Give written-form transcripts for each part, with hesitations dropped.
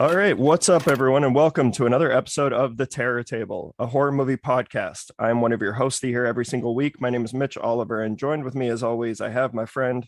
All right, what's up, everyone, and welcome to another episode of The Terror Table, a horror movie podcast. I'm one of your hosts here every single week. My name is Mitch Oliver, and joined with me, as always, I have my friend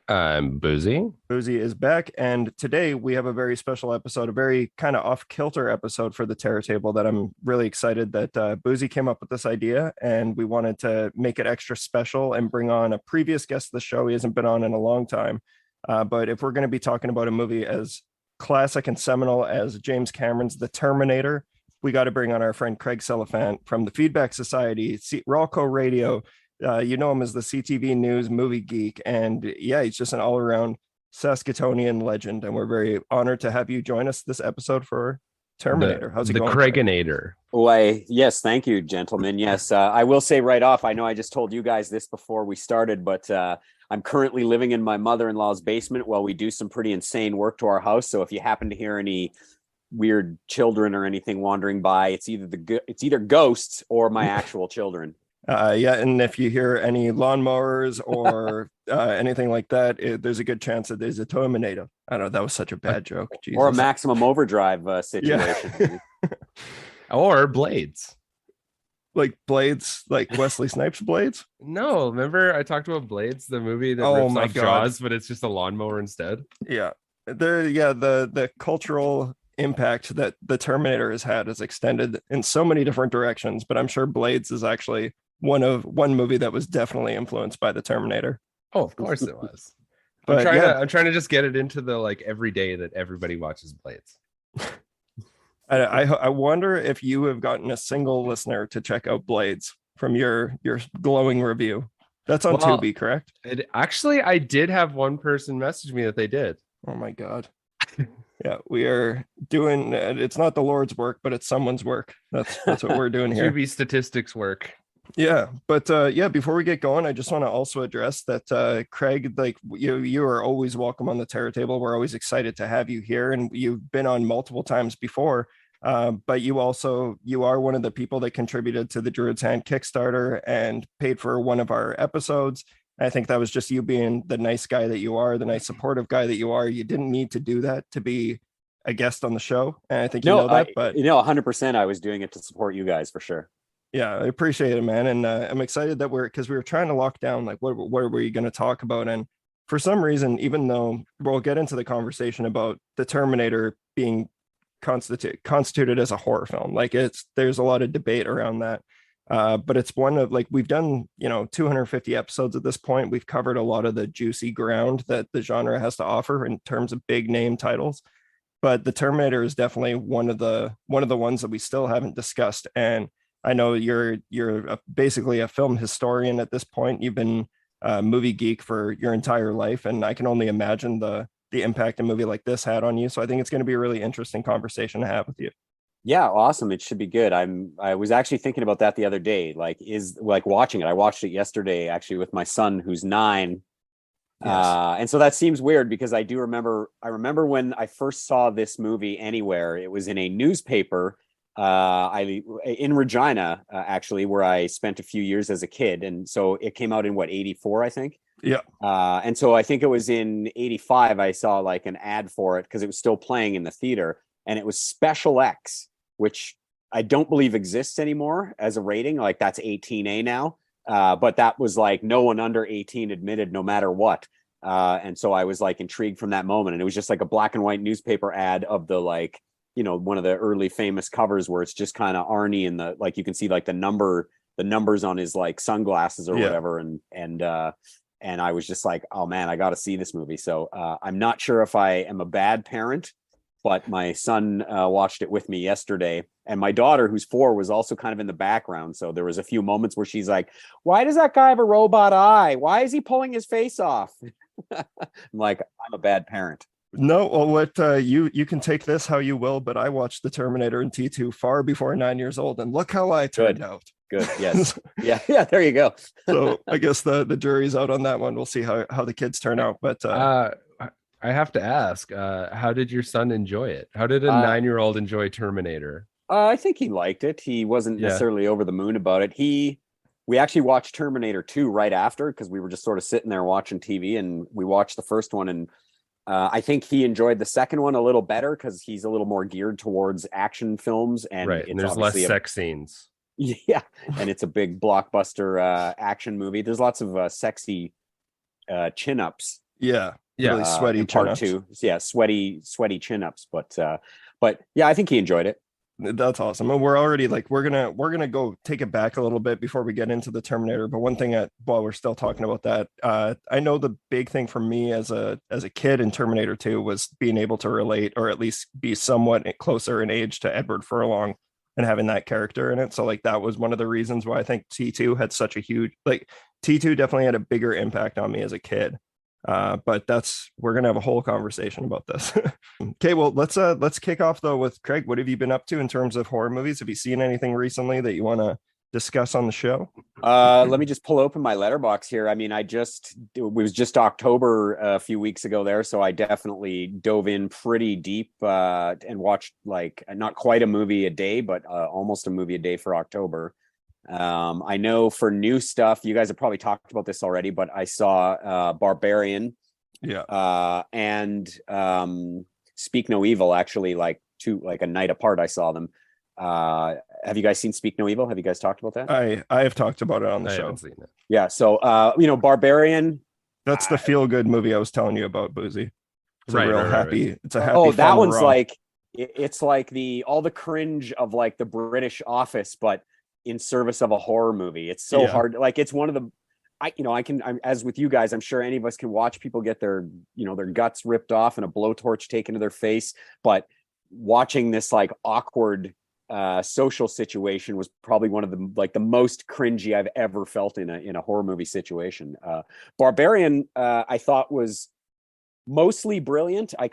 I'm Buzi. Buzi is back, and today we have a very special episode, a very kind of off-kilter episode for The Terror Table that I'm really excited that Buzi came up with this idea, and we wanted to make it extra special and bring on a previous guest of the show. He hasn't been on in a long time, but if we're going to be talking about a movie as classic and seminal as James Cameron's The Terminator, we got to bring on our friend Craig Silliphant from the Feedback Society, Rawco Radio. You know him as the CTV News movie geek, and yeah, he's just an all-around Saskatoonian legend, and we're very honored to have you join us this episode for Terminator. How's it going? The Craiginator. Why, yes, thank you, gentlemen. Yes, I will say right off, I know I just told you guys this before we started, but I'm currently living in my mother-in-law's basement while we do some pretty insane work to our house. So if you happen to hear any weird children or anything wandering by, it's either ghosts or my actual children. Yeah, and if you hear any lawnmowers or anything like that, there's a good chance that there's a Terminator. I don't know, that was such a bad joke. Jesus. Or a maximum overdrive situation. Yeah. Or blades. Like blades, like Wesley Snipes blades? No, remember I talked about Blades, the movie that rips off Jaws, but it's just a lawnmower instead. Yeah. The cultural impact that the Terminator has had is extended in so many different directions, but I'm sure Blades is actually one movie that was definitely influenced by the Terminator. Oh, of course it was. But I'm trying to just get it into the like every day that everybody watches Blades. I wonder if you have gotten a single listener to check out Blades from your glowing review. That's on Tubi, correct? I did have one person message me that they did. Oh my God. Yeah, we are doing, it's not the Lord's work, but it's someone's work. That's what we're doing here. Tubi statistics work. Yeah, but before we get going, I just want to also address that Craig, like you are always welcome on the Terror Table. We're always excited to have you here, and you've been on multiple times before. But you are one of the people that contributed to the Druid's Hand Kickstarter and paid for one of our episodes. I think that was just you being the nice guy that you are, the nice supportive guy that you are. You didn't need to do that to be a guest on the show, and I think you know that. But 100%, I was doing it to support you guys for sure. Yeah, I appreciate it, man, and I'm excited that because we were trying to lock down like what were we going to talk about, and for some reason, even though we'll get into the conversation about the Terminator being constituted as a horror film, like there's a lot of debate around that. But it's one of, like, we've done 250 episodes at this point. We've covered a lot of the juicy ground that the genre has to offer in terms of big name titles, but the Terminator is definitely one of the ones that we still haven't discussed. And I know you're basically a film historian at this point. You've been a movie geek for your entire life, and I can only imagine the impact a movie like this had on you. So I think it's going to be a really interesting conversation to have with you. Yeah, awesome. It should be good. I was actually thinking about that the other day, watching it. I watched it yesterday, actually, with my son, who's 9. Yes. And so that seems weird because I remember when I first saw this movie anywhere, it was in a newspaper in Regina, actually, where I spent a few years as a kid. And so it came out in 84, I think. Yeah. And so I think it was in 85, I saw like an ad for it because it was still playing in the theater, and it was Special X, which I don't believe exists anymore as a rating. Like that's 18A now. But that was like no one under 18 admitted no matter what. And so I was like intrigued from that moment. And it was just like a black and white newspaper ad of the one of the early famous covers where it's just kind of Arnie and you can see like the numbers on his like sunglasses or whatever. And I was just like, oh man, I got to see this movie. So I'm not sure if I am a bad parent, but my son watched it with me yesterday, and my daughter, who's 4, was also kind of in the background. So there was a few moments where she's like, why does that guy have a robot eye? Why is he pulling his face off? I'm like, I'm a bad parent. No, well, you can take this how you will, but I watched the Terminator and T2 far before 9 years old, and look how I turned out. Good. Yes. Yeah. There you go. So I guess the jury's out on that one. We'll see how the kids turn out. But I have to ask, how did your son enjoy it? How did a 9-year-old enjoy Terminator? I think he liked it. He wasn't necessarily over the moon about it. We actually watched Terminator 2 right after because we were just sort of sitting there watching TV, and we watched the first one, and I think he enjoyed the second one a little better because he's a little more geared towards action films, and Right, and it's there's less obviously sex scenes. yeah, and it's a big blockbuster action movie. There's lots of sexy chin ups. Yeah. Yeah. Really sweaty In part chin-ups. two. Yeah, sweaty chin ups. But yeah, I think he enjoyed it. That's awesome. And we're already like we're gonna go take it back a little bit before we get into the Terminator. But one thing while we're still talking about that, I know the big thing for me as a kid in Terminator 2 was being able to relate or at least be somewhat closer in age to Edward Furlong and having that character in it. So like that was one of the reasons why I think T2 had such a huge T2 definitely had a bigger impact on me as a kid. But we're gonna have a whole conversation about this. Okay, well let's kick off though with Craig. What have you been up to in terms of horror movies? Have you seen anything recently that you want to discuss on the show? Let me just pull open my letterbox here. I mean, it was just October a few weeks ago there, so I definitely dove in pretty deep and watched like not quite a movie a day, but almost a movie a day for October. I know for new stuff, you guys have probably talked about this already, but I saw Barbarian, and Speak No Evil, actually, like a night apart. I saw them. Have you guys seen Speak No Evil? Have you guys talked about that? I have talked about it on the I show. haven't seen it. Yeah. So Barbarian. That's the feel good movie I was telling you about, Buzi. It's Right, a real right, happy. right. It's a happy. Oh, that fun one's romp. like it's like all the cringe of like the British Office, but in service of a horror movie. It's so hard. Like it's one of the. As with you guys, I'm sure any of us can watch people get their guts ripped off and a blowtorch taken to their face. But watching this like awkward social situation was probably one of the most cringy I've ever felt in a horror movie situation. Barbarian, I thought was mostly brilliant. I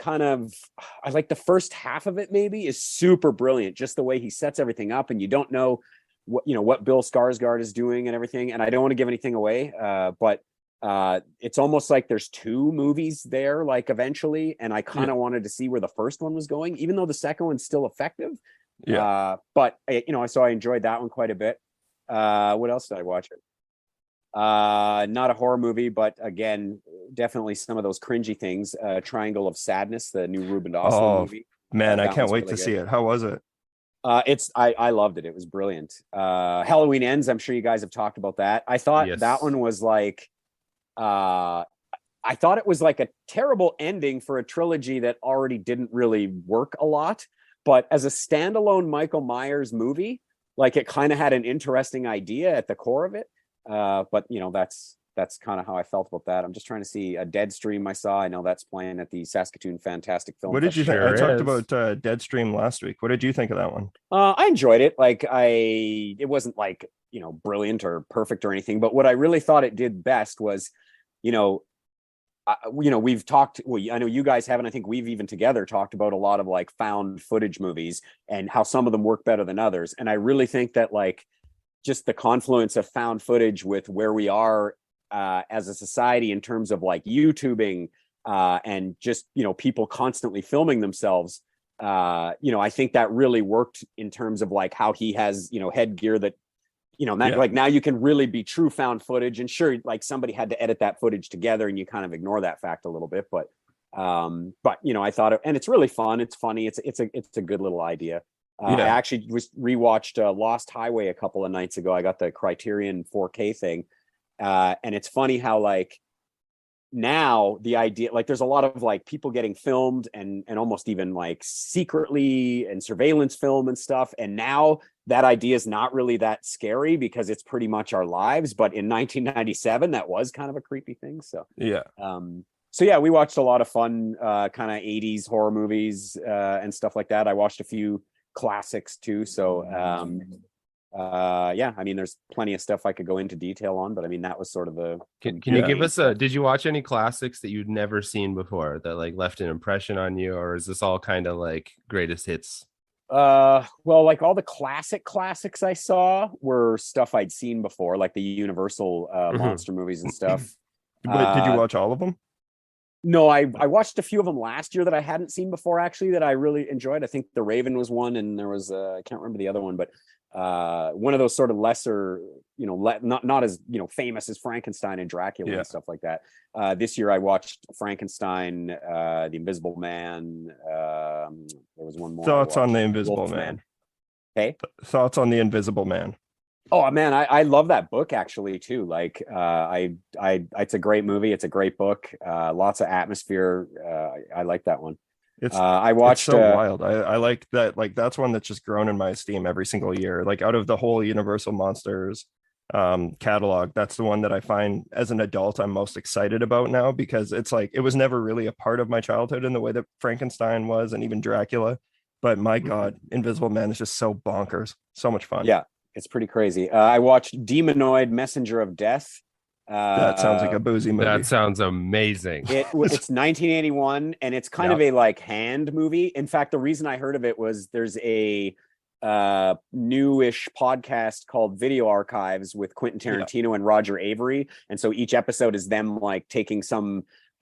like the first half of it maybe is super brilliant, just the way he sets everything up, and you don't know what Bill Skarsgård is doing and everything. And I don't want to give anything away, but it's almost like there's two movies there, like eventually. And I kind of wanted to see where the first one was going, even though the second one's still effective. But so I enjoyed that one quite a bit. What else did I watch? Not a horror movie, but again, definitely some of those cringy things. Triangle of Sadness, the new Ruben Östlund movie. Man, I can't wait to see it. How was it? I loved it. It was brilliant. Halloween Ends. I'm sure you guys have talked about that. I thought that one was like, I thought it was like a terrible ending for a trilogy that already didn't really work a lot. But as a standalone Michael Myers movie, like it kind of had an interesting idea at the core of it. But that's kind of how I felt about that. I'm just trying to see a DEADSTREAM I saw. I know that's playing at the Saskatoon Fantastic Film. What did you think? Sure I talked is. about DEADSTREAM last week. What did you think of that one? I enjoyed it. Like it wasn't like, brilliant or perfect or anything, but what I really thought it did best was, we've talked, I know you guys haven't, I think we've even together talked about a lot of like found footage movies and how some of them work better than others. And I really think that like just the confluence of found footage with where we are as a society in terms of like YouTubing and just, people constantly filming themselves. I think that really worked in terms of like how he has, headgear that, like now you can really be true found footage. And sure, like somebody had to edit that footage together and you kind of ignore that fact a little bit. But I thought and it's really fun. It's funny. It's a good little idea. I actually rewatched Lost Highway a couple of nights ago. I got the Criterion 4K thing. And it's funny how like now the idea, like there's a lot of like people getting filmed and almost even like secretly and surveillance film and stuff. And now that idea is not really that scary because it's pretty much our lives. But in 1997, that was kind of a creepy thing. So we watched a lot of fun kind of 80s horror movies and stuff like that. I watched a few classics too. So I mean, there's plenty of stuff I could go into detail on, but I mean, that was sort of the. Can you give us did you watch any classics that you'd never seen before that like left an impression on you, or is this all kind of like greatest hits? Well, like all the classics I saw were stuff I'd seen before, like the Universal monster movies and stuff. But did you watch all of them? No, I watched a few of them last year that I hadn't seen before, actually, that I really enjoyed. I think The Raven was one, and there was I can't remember the other one, but one of those sort of lesser, not as famous as Frankenstein and Dracula and stuff like that. This year I watched Frankenstein, The Invisible Man. There was one more. Thoughts on The Invisible Man? Hey, thoughts on The Invisible Man? Oh man, I love that book actually too. Like, it's a great movie. It's a great book. Lots of atmosphere. I like that one. I watched. It's so wild. I like that. Like, that's one that's just grown in my esteem every single year. Like, out of the whole Universal Monsters catalog, that's the one that I find as an adult I'm most excited about now, because it's like it was never really a part of my childhood in the way that Frankenstein was, and even Dracula. But my God, Invisible Man is just so bonkers. So much fun. Yeah. It's pretty crazy. I watched DEMENOID, Messenger of Death. That sounds like a Buzi movie. That sounds amazing. It's 1981, and it's kind of a like hand movie. In fact, the reason I heard of it was there's a newish podcast called Video Archives with Quentin Tarantino and Roger Avery, and so each episode is them like taking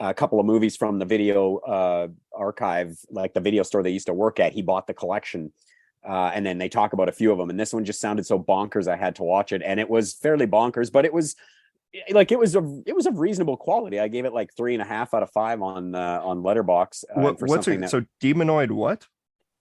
a couple of movies from the video archive, like the video store they used to work at. He bought the collection. And then they talk about a few of them, and this one just sounded so bonkers I had to watch it, and it was fairly bonkers, but it was of reasonable quality. I gave it like 3.5 out of 5 on Letterboxd. So DEMENOID what?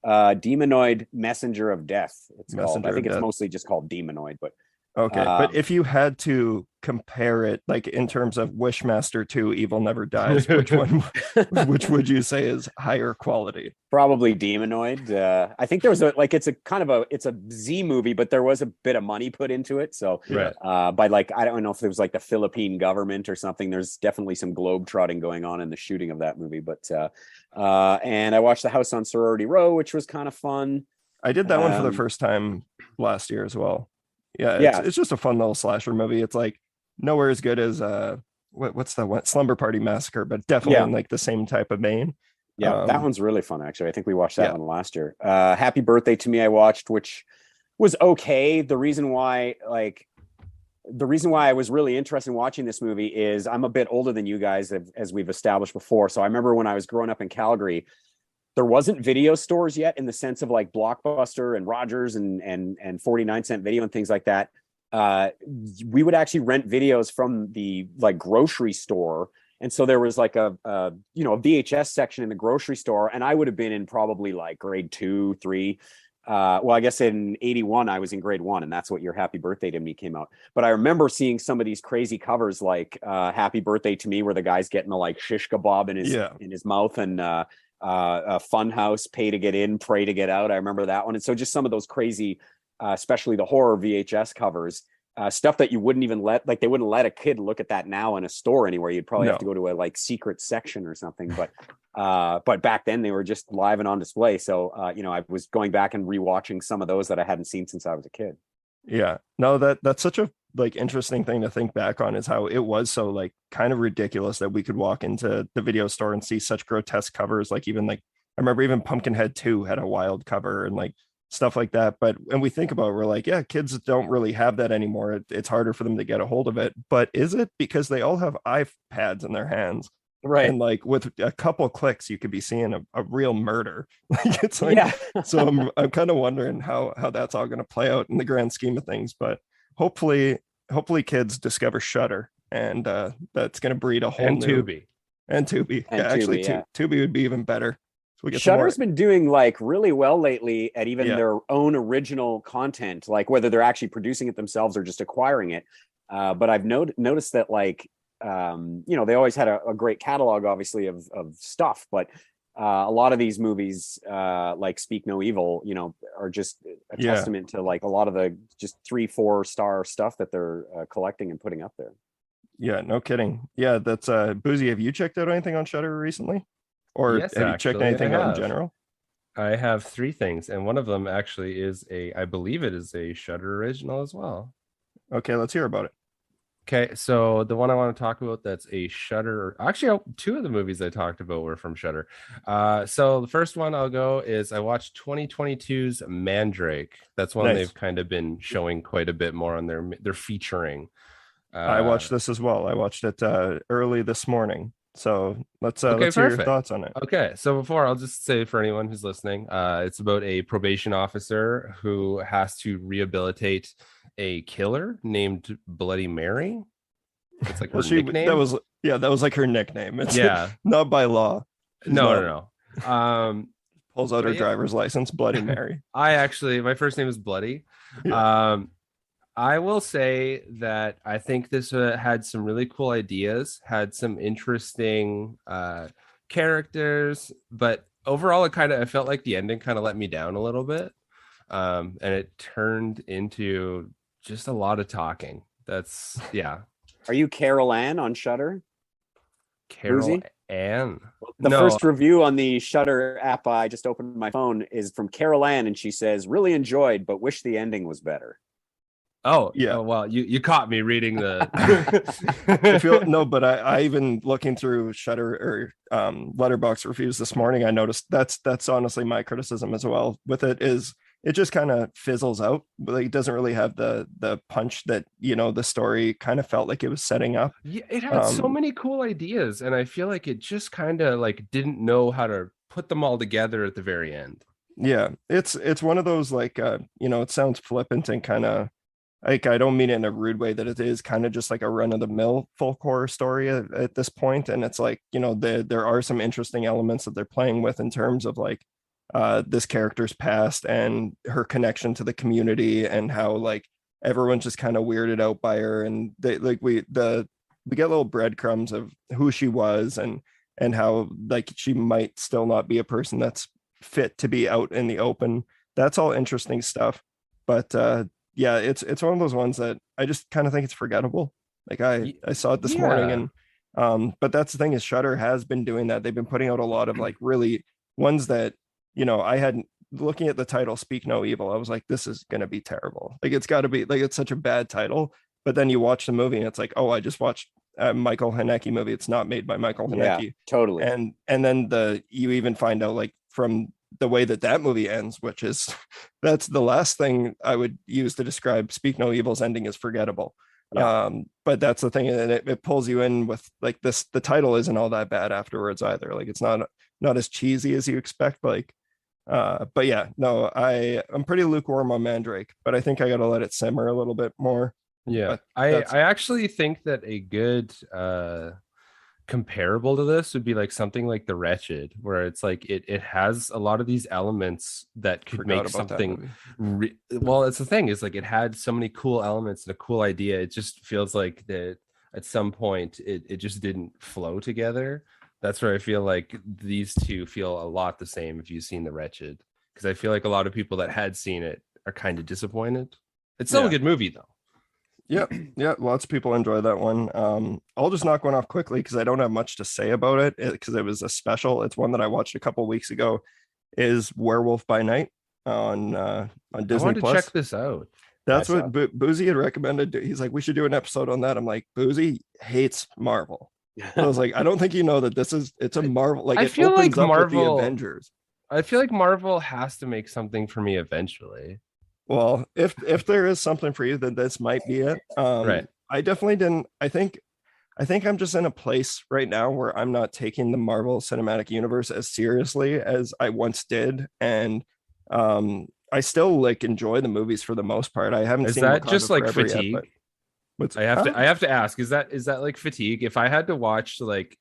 DEMENOID, Messenger of Death. It's called. I think it's mostly just called DEMENOID, but okay. But if you had to compare it, like in terms of Wishmaster 2, Evil Never Dies, which would you say is higher quality? Probably DEMENOID. I think there was it's a Z movie, but there was a bit of money put into it. So, by like, I don't know if it was like the Philippine government or something. There's definitely some globetrotting going on in the shooting of that movie. But, and I watched The House on Sorority Row, which was kind of fun. I did that one for the first time last year as well. Yeah, it's just a fun little slasher movie. It's like nowhere as good as what's that one, Slumber Party Massacre, but definitely in like the same type of vein. Yeah, that one's really fun actually. I think we watched that one last year. Happy Birthday to Me I watched, which was okay. The reason why I was really interested in watching this movie is I'm a bit older than you guys, as we've established before. So I remember when I was growing up in Calgary, there wasn't video stores yet in the sense of like Blockbuster and Rogers and 49-cent video and things like that. We would actually rent videos from the like grocery store. And so there was like a VHS section in the grocery store, and I would have been in probably like grade 2, 3. Well, I guess in 81, I was in grade 1, and that's what Your Happy Birthday to Me came out. But I remember seeing some of these crazy covers like Happy Birthday to Me, where the guy's getting the like shish kebab in his mouth, and a Funhouse, Pay to Get In, Pray to Get Out. I remember that one. And so just some of those crazy, especially the horror VHS covers, stuff that you wouldn't even they wouldn't let a kid look at that now in a store anywhere. You'd probably have to go to a like secret section or something. But back then they were just live and on display. So, I was going back and rewatching some of those that I hadn't seen since I was a kid. Yeah, no, that's such a like interesting thing to think back on, is how it was so like kind of ridiculous that we could walk into the video store and see such grotesque covers. Like even like I remember even Pumpkinhead 2 had a wild cover and like stuff like that. But when we think about it, we're like, yeah, kids don't really have that anymore. It's harder for them to get a hold of it. But is it because they all have iPads in their hands? Right. And like with a couple clicks, you could be seeing a real murder. Like it's like, so I'm kind of wondering how that's all going to play out in the grand scheme of things. But hopefully kids discover Shudder, and that's going to breed a whole new Tubi. And Tubi. And Tubi, Tubi would be even better. So Shudder's been doing like really well lately at even their own original content, like whether they're actually producing it themselves or just acquiring it. But I've noticed that like, they always had a great catalog, obviously, of stuff, but a lot of these movies, like Speak No Evil, are just a testament to like a lot of the just 3-4 star stuff that they're collecting and putting up there. Yeah, no kidding. Yeah, that's Buzi. Have you checked out anything on Shudder recently, or have you checked anything out in general? I have 3 things, and one of them actually is I believe it is a Shudder original as well. Okay, let's hear about it. Okay, so the one I want to talk about that's a Shudder. Actually, 2 of the movies I talked about were from Shudder. So the first one I'll go is I watched 2022's Mandrake. That's one they've kind of been showing quite a bit more on their featuring. I watched this as well. I watched it early this morning. So let's Okay, let's hear your perfect. thoughts on it. Okay, so before I'll just say for anyone who's listening, it's about a probation officer who has to rehabilitate a killer named Bloody Mary. It's like her Well, nickname. that was like her nickname. It's Yeah. not by law. She's No, not, no, no. pulls out her But yeah, driver's license, Bloody Mary. my first name is Bloody. Yeah. I will say that I think this had some really cool ideas, had some interesting characters, but overall, I felt like the ending kind of let me down a little bit, and it turned into just a lot of talking. That's yeah. Are you Carol Ann on Shudder? Carol Buzi? Ann. The No, first review on the Shudder app, I just opened my phone, is from Carol Ann, and she says, "Really enjoyed, but wish the ending was better." oh Yeah. oh, well, you caught me reading the. I feel no, but I even looking through Shutter or Letterbox reviews this morning, I noticed that's honestly my criticism as well with it is it just kind of fizzles out. Like it doesn't really have the punch that the story kind of felt like it was setting up. Yeah, it had so many cool ideas, and I feel like it just kind of like didn't know how to put them all together at the very end. Yeah, it's one of those like it sounds flippant and kind of like I don't mean it in a rude way that it is kind of just like a run of the mill folk horror story at this point, and it's like there are some interesting elements that they're playing with in terms of like this character's past and her connection to the community and how like everyone's just kind of weirded out by her, and they like we get little breadcrumbs of who she was and how like she might still not be a person that's fit to be out in the open. That's all interesting stuff, but yeah, it's one of those ones that I just kind of think it's forgettable. Like I saw it this morning, and but that's the thing is Shudder has been doing that. They've been putting out a lot of like really ones that I hadn't, looking at the title Speak No Evil, I was like, this is gonna be terrible. Like it's got to be like it's such a bad title. But then you watch the movie and it's like, oh, I just watched a Michael Haneke movie. It's not made by Michael Haneke. Yeah, totally. And then you even find out like from the way that movie ends, which is that's the last thing I would use to describe Speak No Evil's ending is forgettable. Yeah. But that's the thing, and it pulls you in with like this. The title isn't all that bad afterwards either. Like it's not as cheesy as you expect. Like, but yeah, no, I'm pretty lukewarm on Mandrake, but I think I got to let it simmer a little bit more. Yeah, I actually think that a good comparable to this would be like something like The Wretched, where it's like it has a lot of these elements that could make something well, it's the thing is like it had so many cool elements and a cool idea. It just feels like that at some point it just didn't flow together. That's where I feel like these two feel a lot the same if you've seen The Wretched, because I feel like a lot of people that had seen it are kind of disappointed. It's still a good movie though. Yeah, lots of people enjoy that one. I'll just knock one off quickly because I don't have much to say about it because it was a special. It's one that I watched a couple weeks ago. Is Werewolf by Night on Disney+. I want to check this out. That's what Buzi had recommended. He's like, we should do an episode on that. I'm like, Buzi hates Marvel. I was like, I don't think you know that it's a Marvel. Like I feel like Marvel, the Avengers. I feel like Marvel has to make something for me eventually. Well, if there is something for you, then this might be it. Right. I definitely didn't. I think I'm just in a place right now where I'm not taking the Marvel Cinematic Universe as seriously as I once did, and I still like enjoy the movies for the most part. I haven't seen. Is that just like fatigue? Yet, I have to ask. Is that like fatigue? If I had to watch like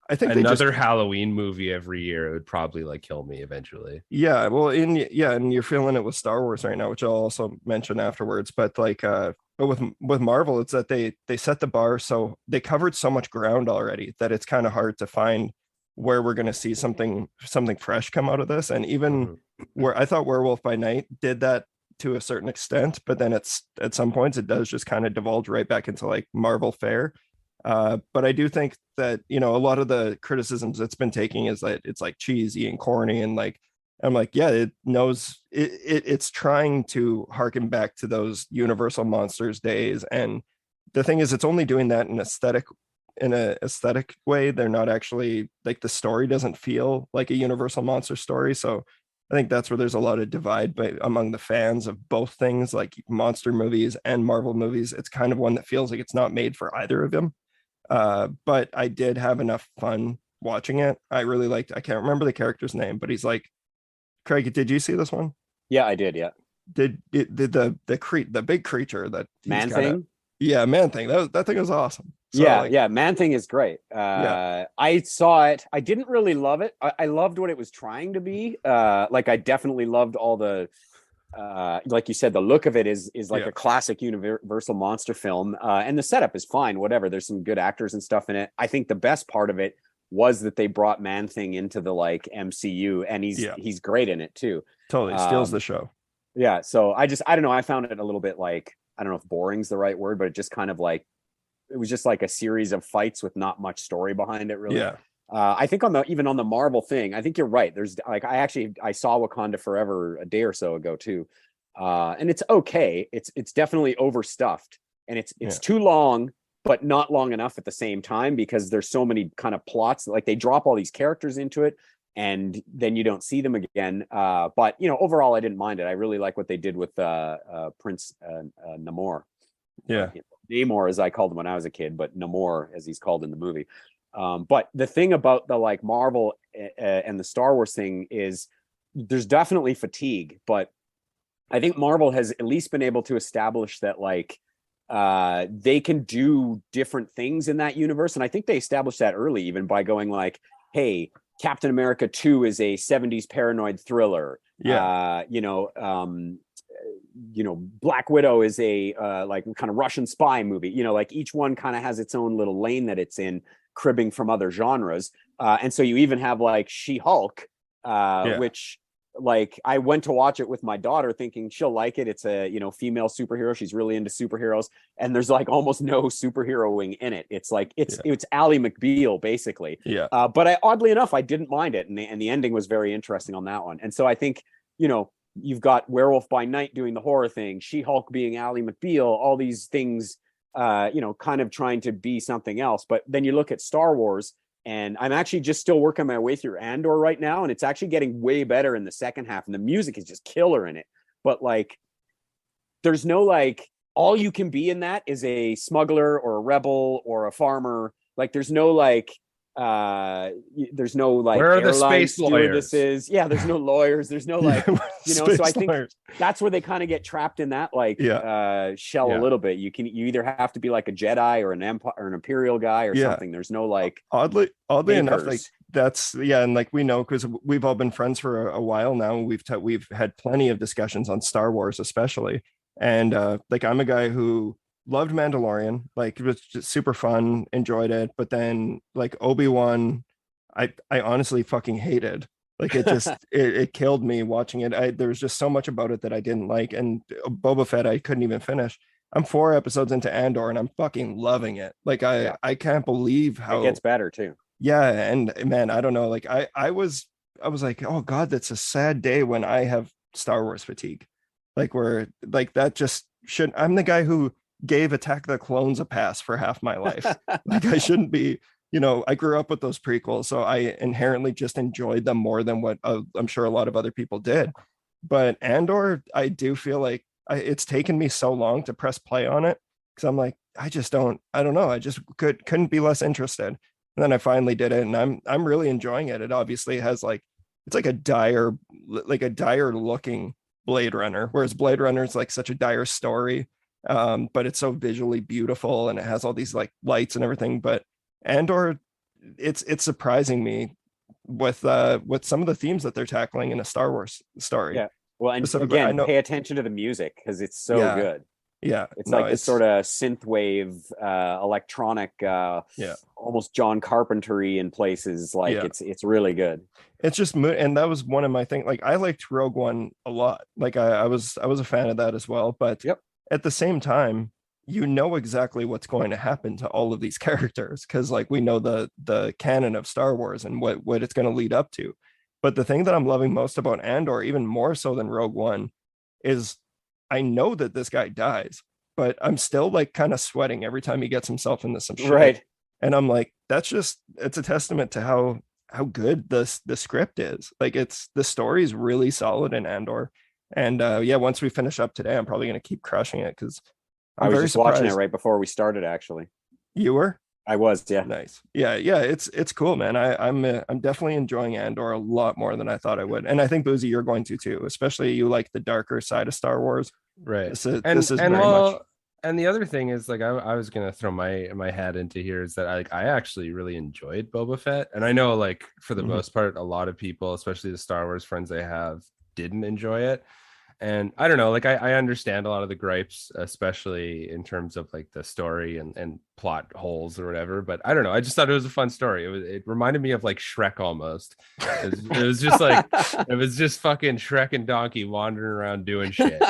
I think another Halloween movie every year, it would probably like kill me eventually. Yeah, well, and you're feeling it with Star Wars right now, which I'll also mention afterwards. But like, but with Marvel, it's that they set the bar so they covered so much ground already that it's kind of hard to find where we're going to see something fresh come out of this. And even where I thought Werewolf by Night did that to a certain extent, but then it's at some points it does just kind of divulge right back into like Marvel fare. But I do think that a lot of the criticisms it's been taking is that it's like cheesy and corny, and like I'm like, yeah, it knows it's trying to harken back to those Universal Monsters days, and the thing is it's only doing that in an aesthetic way. They're not actually like, the story doesn't feel like a Universal Monster story. So I think that's where there's a lot of divide among the fans of both things, like monster movies and Marvel movies. It's kind of one that feels like it's not made for either of them. But I did have enough fun watching it. I really liked, I can't remember the character's name, but he's like, Craig, did you see this one? Yeah, I did. Yeah. Did the big creature that he's Man kinda, Thing. yeah, Man Thing. That thing was awesome. So, Yeah, like, yeah, Man Thing is great. I saw it. I didn't really love it. I loved what it was trying to be. Like I definitely loved all the like you said, the look of it is like Yeah. a classic Universal monster film. And the setup is fine, whatever. There's some good actors and stuff in it. I think the best part of it was that they brought Man Thing into the like MCU, and he's great in it too. totally steals the show. Yeah, so I don't know, I found it a little bit like, I don't know if boring's the right word, but it just kind of like, it was just like a series of fights with not much story behind it, really. Yeah. I think even on the Marvel thing, I think you're right. There's like, I saw Wakanda Forever a day or so ago too. And it's okay. It's definitely overstuffed, and it's too long, but not long enough at the same time, because there's so many kind of plots, like they drop all these characters into it and then you don't see them again. But overall I didn't mind it. I really like what they did with Prince Namor. Yeah. Namor, as I called him when I was a kid, but Namor as he's called in the movie. But the thing about the like Marvel and the Star Wars thing is there's definitely fatigue, but I think Marvel has at least been able to establish that like they can do different things in that universe. And I think they established that early, even by going like, hey, Captain America 2 is a 70s paranoid thriller. Yeah. Black Widow is a like kind of Russian spy movie. Like each one kind of has its own little lane that it's in, cribbing from other genres. And so you even have like She-Hulk, which like I went to watch it with my daughter thinking she'll like it. It's a female superhero. She's really into superheroes, and there's like almost no superheroing in it. It's like it's Ally McBeal basically. Yeah. But oddly enough, I didn't mind it, and the ending was very interesting on that one. And so I think you've got Werewolf by Night doing the horror thing, She-Hulk being Ally McBeal, all these things, kind of trying to be something else. But then you look at Star Wars, and I'm actually just still working my way through Andor right now, and it's actually getting way better in the second half, and the music is just killer in it. But like, there's no like, all you can be in that is a smuggler or a rebel or a farmer. Like, there's no like, there's no like, where are the space lawyers? Yeah, there's no lawyers. There's no like, so I think that's where they kind of get trapped in that like shell a little bit. You either have to be like a Jedi or an Empire or an Imperial guy or something. There's no like oddly enough, like that's and like we know because we've all been friends for a while now. We've had plenty of discussions on Star Wars, especially, and like I'm a guy who loved Mandalorian, like it was just super fun, enjoyed it, but then like Obi-Wan, I honestly fucking hated. Like it just it killed me watching it. There was just so much about it that I didn't like, and Boba Fett I couldn't even finish. I'm 4 episodes into Andor and I'm fucking loving it. Like I can't believe how it gets better too. Yeah, and man, I don't know. Like I was like, oh God, that's a sad day when I have Star Wars fatigue. Like where like that just shouldn't. I'm the guy who gave Attack of the Clones a pass for half my life. Like I shouldn't be, I grew up with those prequels, so I inherently just enjoyed them more than what I'm sure a lot of other people did. But Andor, I do feel like it's taken me so long to press play on it because I'm like, I don't know. I just couldn't be less interested. And then I finally did it, and I'm really enjoying it. It obviously has like, it's like a dire looking Blade Runner, whereas Blade Runner is like such a dire story. But it's so visually beautiful and it has all these like lights and everything. But Andor, it's surprising me with some of the themes that they're tackling in a Star Wars story. Yeah. Well, and again, pay attention to the music because it's so good. Yeah. It's like this sort of synthwave, electronic, almost John Carpenter-y in places. Like it's really good. It's just, and that was one of my things. Like I liked Rogue One a lot. Like I was a fan of that as well. But at the same time, exactly what's going to happen to all of these characters because like we know the canon of Star Wars and what it's going to lead up to. But the thing that I'm loving most about Andor, even more so than Rogue One, is I know that this guy dies, but I'm still like kind of sweating every time he gets himself into some shit. Right. And I'm like, it's a testament to how good the script is. Like the story is really solid in Andor. And once we finish up today, I'm probably going to keep crushing it because I was just watching it right before we started. Actually, you were? I was, yeah. Nice. Yeah, yeah, it's cool, man. I'm definitely enjoying Andor a lot more than I thought I would. And I think Boozy, you're going to too, especially you like the darker side of Star Wars. Right. This is And very much. well, and the other thing is like I was gonna throw my hat into here is that I actually really enjoyed Boba Fett. And I know like for the Mhm. most part, a lot of people, especially the Star Wars friends I have, didn't enjoy it. And I don't know, like I understand a lot of the gripes, especially in terms of like the story and plot holes or whatever. But I don't know. I just thought it was a fun story. It reminded me of like Shrek almost. It was just like it was just fucking Shrek and Donkey wandering around doing shit.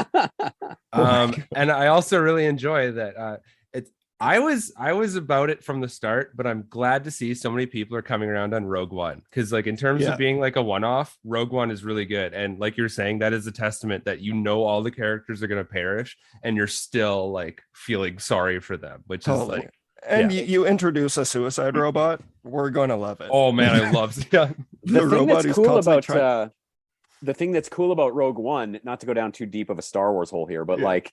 And I also really enjoy that I was about it from the start, but I'm glad to see so many people are coming around on Rogue One, because like in terms of being like a one-off, Rogue One is really good. And like you're saying, that is a testament that you know all the characters are going to perish and you're still like feeling sorry for them, which is like, and you introduce a suicide robot, we're gonna love it. Oh man, I love the thing that's cool about the thing that's cool about Rogue One, not to go down too deep of a Star Wars hole here, but like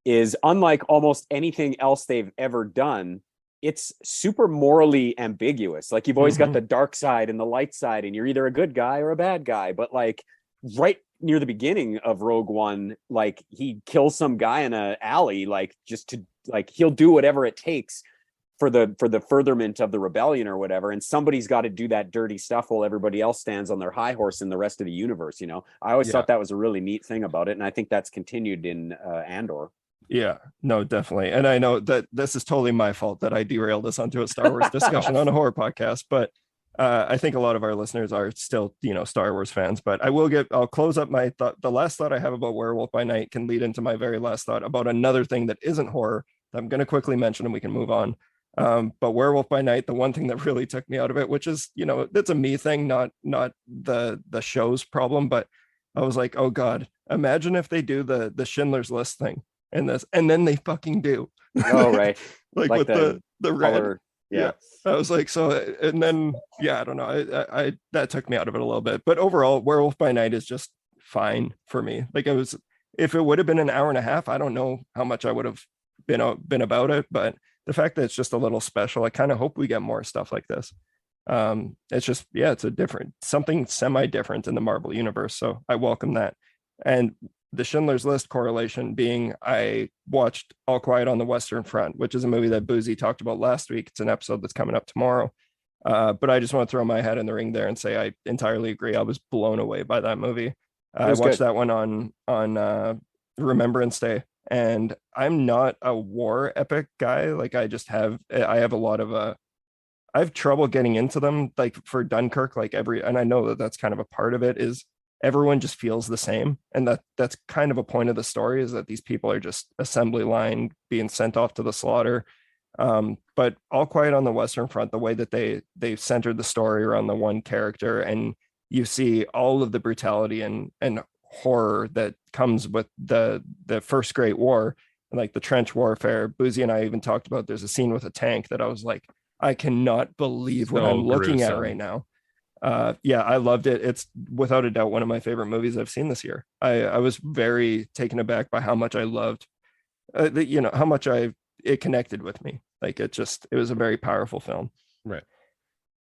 is unlike almost anything else they've ever done, it's super morally ambiguous. Like you've always got the dark side and the light side, and you're either a good guy or a bad guy. But like right near the beginning of Rogue One, like he kills some guy in an alley, like just to like he'll do whatever it takes for the furtherment of the rebellion or whatever. And somebody's got to do that dirty stuff while everybody else stands on their high horse in the rest of the universe. You know, I always thought that was a really neat thing about it, and I think that's continued in Andor. Yeah, no, definitely. And I know that this is totally my fault that I derailed us onto a Star Wars discussion on a horror podcast, but I think a lot of our listeners are still, Star Wars fans. But I'll close up my thought. The last thought I have about Werewolf by Night can lead into my very last thought about another thing that isn't horror that I'm going to quickly mention and we can move on. But Werewolf by Night, the one thing that really took me out of it, which is, it's a me thing, not the show's problem, but I was like, oh God, imagine if they do the Schindler's List thing in this, and then they fucking do. Oh right. like with the red color. Yeah. I was like, so, and then I don't know, I that took me out of it a little bit, but overall Werewolf by Night is just fine for me. Like if it would have been an hour and a half, I don't know how much I would have been about it, but the fact that it's just a little special, I kind of hope we get more stuff like this. It's just, it's a something semi-different in the Marvel universe, so I welcome that. And the Schindler's List correlation being, I watched All Quiet on the Western Front, which is a movie that Boozy talked about last week. It's an episode that's coming up tomorrow. But I just want to throw my head in the ring there and say I entirely agree. I was blown away by that movie. I watched that one on Remembrance Day, and I'm not a war epic guy. Like I have a lot of I have trouble getting into them. Like for Dunkirk, and I know that that's kind of a part of it, is everyone just feels the same, and that's kind of a point of the story, is that these people are just assembly line being sent off to the slaughter. But All Quiet on the Western Front, the way that they centered the story around the one character, and you see all of the brutality and horror that comes with the first Great War, and like the trench warfare. Boozy and I even talked about, there's a scene with a tank that I was like, I cannot believe what I'm looking at right now. I loved it. It's without a doubt one of my favorite movies I've seen this year. I was very taken aback by how much I loved, how much it connected with me. Like it was a very powerful film. Right.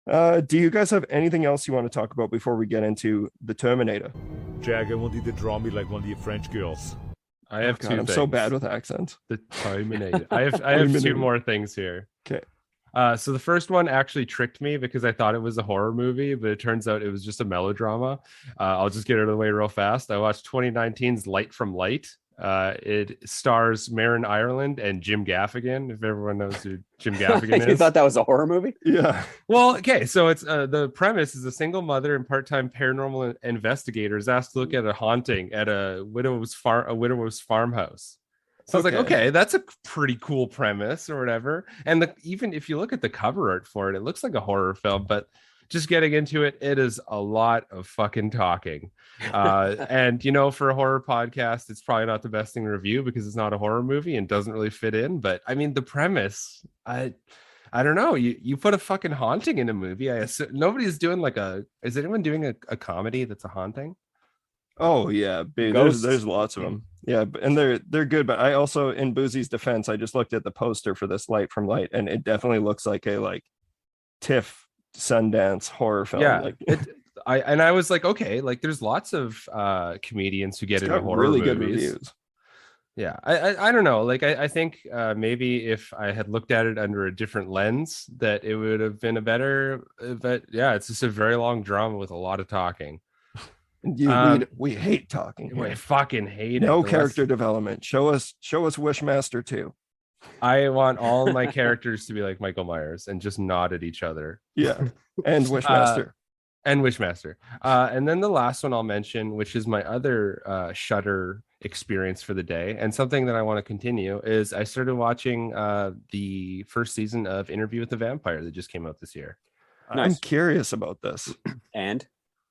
Do you guys have anything else you want to talk about before we get into the Terminator? Jack, I want you to draw me like one of your French girls. I have two. I'm so bad with accents. The Terminator. I have two more things here. Okay. So the first one actually tricked me because I thought it was a horror movie, but it turns out it was just a melodrama. I'll just get it out of the way real fast. I watched 2019's Light from Light. It stars Marin Ireland and Jim Gaffigan, if everyone knows who Jim Gaffigan is. You thought that was a horror movie? Yeah. Well, okay, so it's the premise is a single mother and part-time paranormal investigator is asked to look at a haunting at a widow's farmhouse. So I was like, okay, that's a pretty cool premise or whatever. And even if you look at the cover art for it, it looks like a horror film, but just getting into it, it is a lot of fucking talking. And, for a horror podcast, it's probably not the best thing to review because it's not a horror movie and doesn't really fit in. But I mean, the premise, I don't know. You put a fucking haunting in a movie. I assume nobody's doing is anyone doing a comedy that's a haunting? Oh yeah, Ghosts. there's lots of them. Yeah, and they're good. But I also, in Boozy's defense, I just looked at the poster for this Light from Light, and it definitely looks like a like TIFF Sundance horror film. Yeah, Like I was like, okay, like there's lots of comedians who get it's into got horror really movies. good reviews. Yeah, I don't know. Like I think maybe if I had looked at it under a different lens, that it would have been a better. But yeah, it's just a very long drama with a lot of talking. We hate talking. I Here. fucking hate it. No The character less- development. Show us Wishmaster 2. I want all my characters to be like Michael Myers and just nod at each other. Yeah, and Wishmaster. And Wishmaster. And then the last one I'll mention, which is my other Shudder experience for the day, and something that I want to continue, is I started watching the first season of Interview with the Vampire that just came out this year. I'm Nice. curious about this. And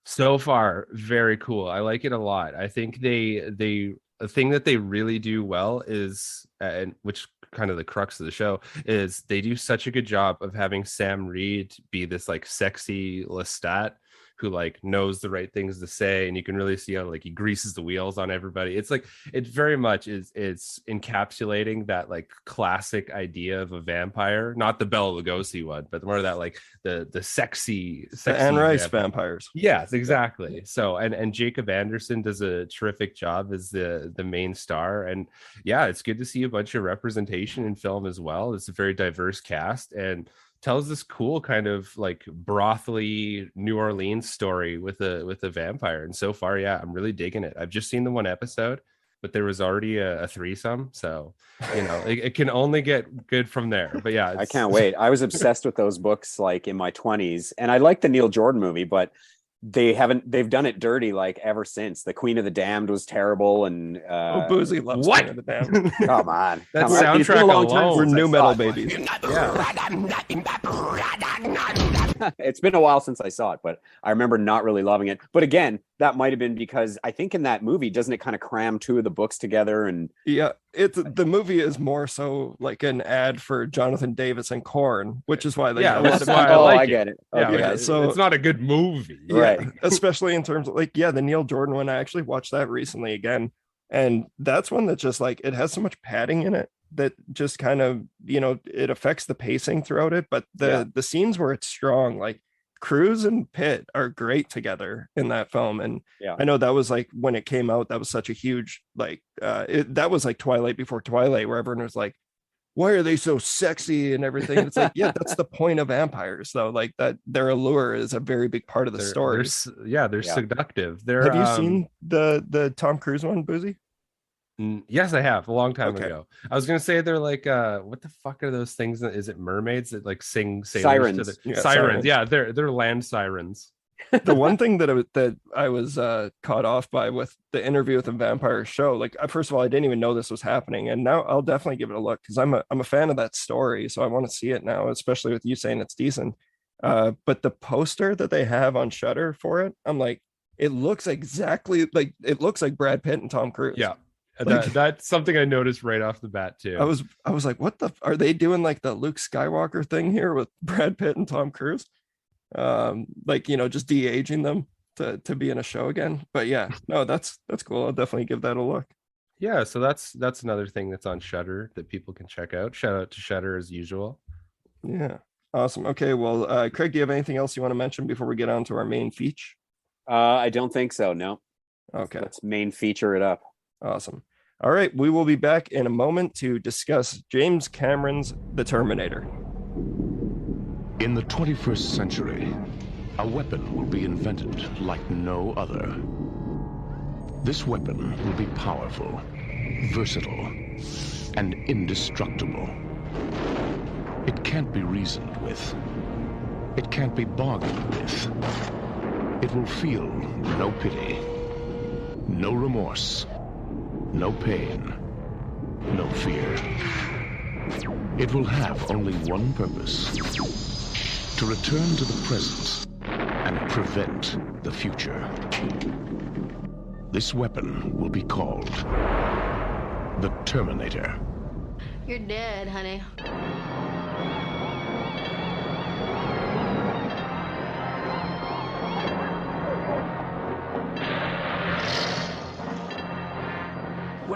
So far, very cool. I like it a lot. I think the thing that they really do well is, and which kind of the crux of the show is, they do such a good job of having Sam Reed be this like sexy Lestat who like knows the right things to say, and you can really see how like he greases the wheels on everybody. It's like it very much is, it's encapsulating that like classic idea of a vampire, not the Bela Lugosi one, but more of that like the sexy The Anne Rice vampire. vampires. Yes, exactly. So and Jacob Anderson does a terrific job as the main star, and yeah, it's good to see a bunch of representation in film as well. It's a very diverse cast and tells this cool kind of like brothely New Orleans story with a vampire. And so far, yeah, I'm really digging it. I've just seen the one episode, but there was already a threesome, so you know it can only get good from there. But yeah, I can't wait. I was obsessed with those books like in my 20s, and I like the Neil Jordan movie, but they've done it dirty like ever since. The Queen of the Damned was terrible, and Boozy loves what? Queen of the Damned. come on. That come on. It's been a soundtrack long time alone. We're since I new saw metal it. babies. It's been a while since I saw it, but I remember not really loving it. But again, that might have been because I think in that movie, doesn't it kind of cram two of the books together? And Yeah, the movie is more so like an ad for Jonathan Davis and Korn, which is why they Yeah, a which lot is of why people- I like I it. get it. Yeah, Okay. like, so- it's not a good movie. Yeah, Right. especially in terms of like, yeah, the Neil Jordan one. I actually watched that recently again, and that's one that just like it has so much padding in it that just kind of, you know, it affects the pacing throughout it. But the scenes where it's strong, like Cruz and Pitt are great together in that film. And Yeah. I know that was like when it came out, that was such a huge like that was like Twilight before Twilight, where everyone was like, why are they so sexy and everything? It's like, yeah, that's the point of vampires, though. Like that, their allure is a very big part of the story. They're Yeah. seductive. They're, Have you seen the Tom Cruise one, Boozy? Yes, I have a long time Okay. ago. I was gonna say they're like what the fuck are those things? Is it mermaids that like sing sailors Sirens. to the Yeah, sirens? sirens. Yeah, they're land sirens. The one thing that I was caught off by with the Interview with the Vampire show, like first of all, I didn't even know this was happening, and now I'll definitely give it a look because I'm a fan of that story, so I want to see it now, especially with you saying it's decent. But the poster that they have on Shudder for it, I'm like, it looks exactly like Brad Pitt and Tom Cruise. Yeah, Like- that's something I noticed right off the bat too. I was like, what the are they doing like the Luke Skywalker thing here with Brad Pitt and Tom Cruise? Like, you know, just de-aging them to be in a show again. But yeah, no, that's cool. I'll definitely give that a look. Yeah, so that's another thing that's on Shudder that people can check out. Shout out to Shudder as usual. Yeah, awesome. Okay, well, Craig, do you have anything else you want to mention before we get on to our main feature? I don't think so. No. Okay, Let's main feature it up. awesome. All right, we will be back in a moment to discuss James Cameron's The Terminator. In the 21st century, a weapon will be invented like no other. This weapon will be powerful, versatile, and indestructible. It can't be reasoned with. It can't be bargained with. It will feel no pity, no remorse, no pain, no fear. It will have only one purpose: to return to the present and prevent the future. This weapon will be called the Terminator. You're dead, honey.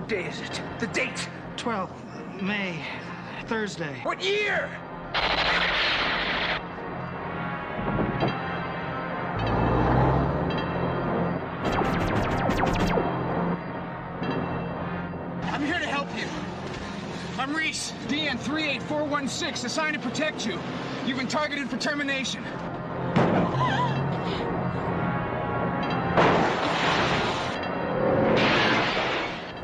What day is it? The date? 12th May, Thursday. What year? I'm here to help you. I'm Reese, DN 38416, assigned to protect you. You've been targeted for termination.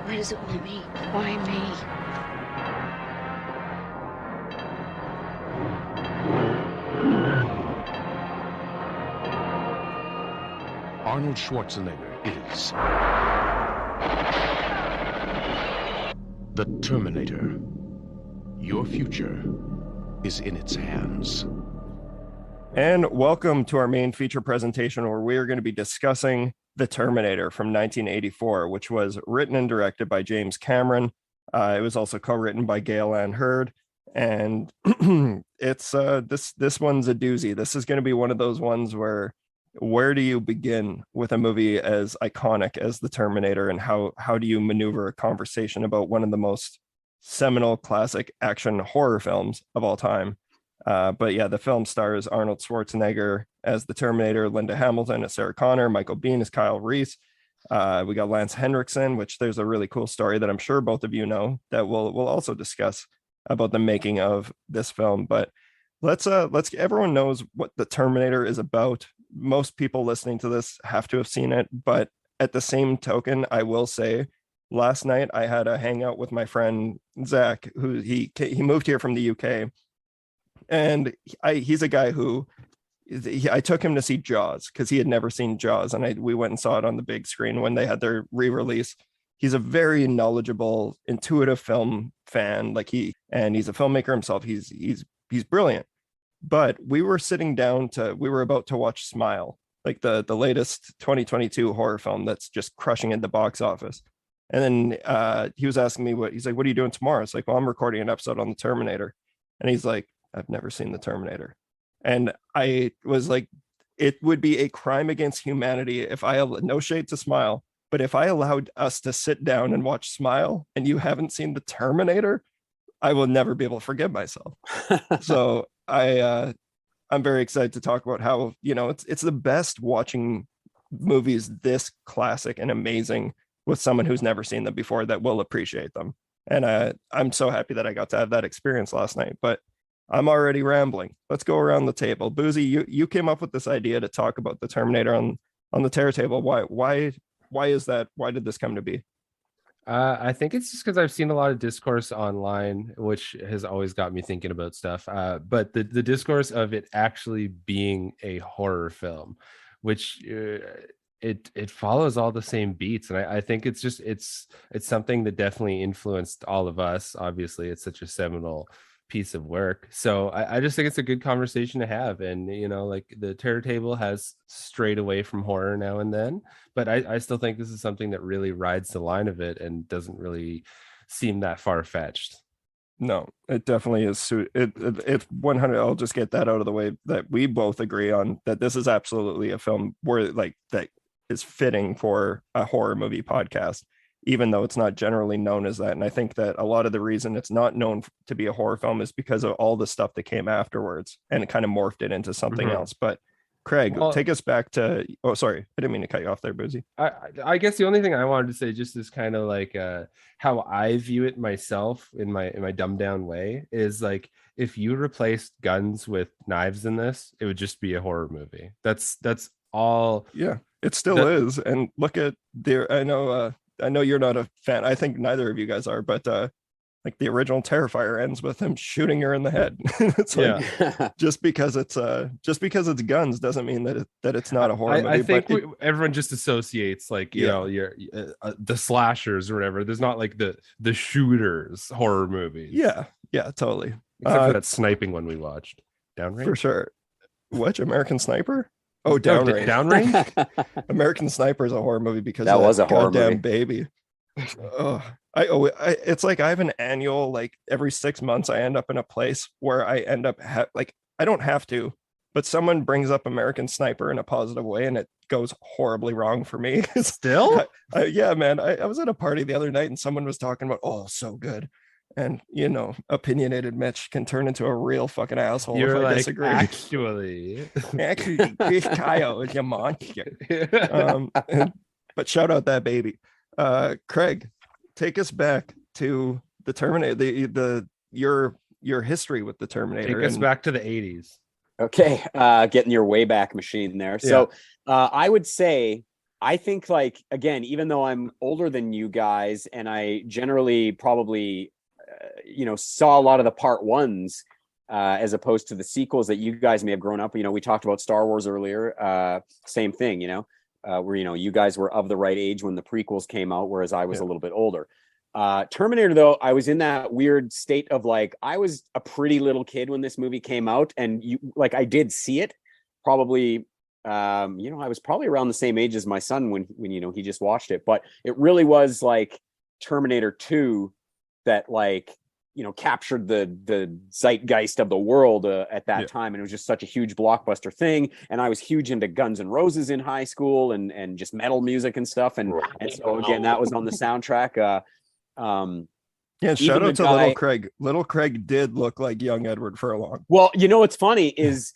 Why does it want me? Why me? Arnold Schwarzenegger is the Terminator. Your future is in its hands. And welcome to our main feature presentation, where we are going to be discussing The Terminator from 1984, which was written and directed by James Cameron. It was also co-written by Gail Ann Hurd, and it's this one's a doozy. This is going to be one of those ones where do you begin with a movie as iconic as The Terminator, and how do you maneuver a conversation about one of the most seminal classic action horror films of all time? But yeah, the film stars Arnold Schwarzenegger as the Terminator, Linda Hamilton as Sarah Connor, Michael Biehn as Kyle Reese. We got Lance Henriksen, which there's a really cool story that I'm sure both of you know that we'll also discuss about the making of this film. But let's everyone knows what the Terminator is about. Most people listening to this have to have seen it, but at the same token, I will say last night I had a hangout with my friend Zach, who he moved here from the UK. And he's a guy who I took him to see Jaws because he had never seen Jaws, and we went and saw it on the big screen when they had their re-release. He's a very knowledgeable, intuitive film fan, he's a filmmaker himself. He's brilliant. But we were about to watch Smile, like the latest 2022 horror film that's just crushing at the box office. And then he was asking me what are you doing tomorrow? It's like, well, I'm recording an episode on the Terminator. And he's like, I've never seen the Terminator. And I was like, it would be a crime against humanity if no shade to Smile, but if I allowed us to sit down and watch Smile and you haven't seen the Terminator, I will never be able to forgive myself. So I'm very excited to talk about how, it's the best watching movies this classic and amazing with someone who's never seen them before that will appreciate them. And I'm so happy that I got to have that experience last night. But I'm already rambling. Let's go around the table. Buzi, you came up with this idea to talk about the Terminator on the Terror Table. Why is that? Why did this come to be? I think it's just because I've seen a lot of discourse online, which has always got me thinking about stuff. But the discourse of it actually being a horror film, which it follows all the same beats, and I think it's something that definitely influenced all of us. Obviously, it's such a seminal piece of work, so I just think it's a good conversation to have. And the Terror Table has strayed away from horror now and then, but I still think this is something that really rides the line of it and doesn't really seem that far-fetched. No, it definitely is. It's 100. I'll just get that out of the way, that we both agree on that this is absolutely a film where that is fitting for a horror movie podcast, even though it's not generally known as that. And I think that a lot of the reason it's not known to be a horror film is because of all the stuff that came afterwards, and it kind of morphed it into something else. But Craig, take us back to, oh, sorry, I didn't mean to cut you off there, Buzi. I guess the only thing I wanted to say just is kind of how I view it myself in my dumbed down way is if you replaced guns with knives in this, it would just be a horror movie. That's all. Yeah, it still is. And look at I know you're not a fan. I think neither of you guys are, but the original Terrifier ends with him shooting her in the head. It's just because it's guns doesn't mean that it's not a horror movie. I think everyone just associates your the slashers or whatever. There's not the shooters horror movies. Yeah, totally. Except for that sniping one we watched, Downrange, for sure. Which American Sniper? Oh, Downrange. Downrange? American Sniper is a horror movie because that was a horror movie. Baby. It's I have an annual, every 6 months I end up in a place where I end up I don't have to, but someone brings up American Sniper in a positive way and it goes horribly wrong for me. Still? Yeah, man. I was at a party the other night and someone was talking about, oh, so good. And opinionated Mitch can turn into a real fucking asshole You're if I like, disagree. actually, Chris Kyle is a monster. But shout out that baby. Craig, take us back to the Terminator, your history with the Terminator. Take us back to the 80s. Okay, getting your way back machine there. So I would say, I think, like, again, even though I'm older than you guys and I generally probably saw a lot of the part ones as opposed to the sequels that you guys may have grown up. We talked about Star Wars earlier. Same thing, where you guys were of the right age when the prequels came out, whereas I was a little bit older. Terminator, though, I was in that weird state of, like, I was a pretty little kid when this movie came out, and I did see it probably. I was probably around the same age as my son when he just watched it, but it really was like Terminator 2 that, like, captured the zeitgeist of the world at that time. And it was just such a huge blockbuster thing. And I was huge into Guns N' Roses in high school and just metal music and stuff. And so again, that was on the soundtrack. Shout out to Little Craig. Little Craig did look like young Edward Furlong. Well, what's funny is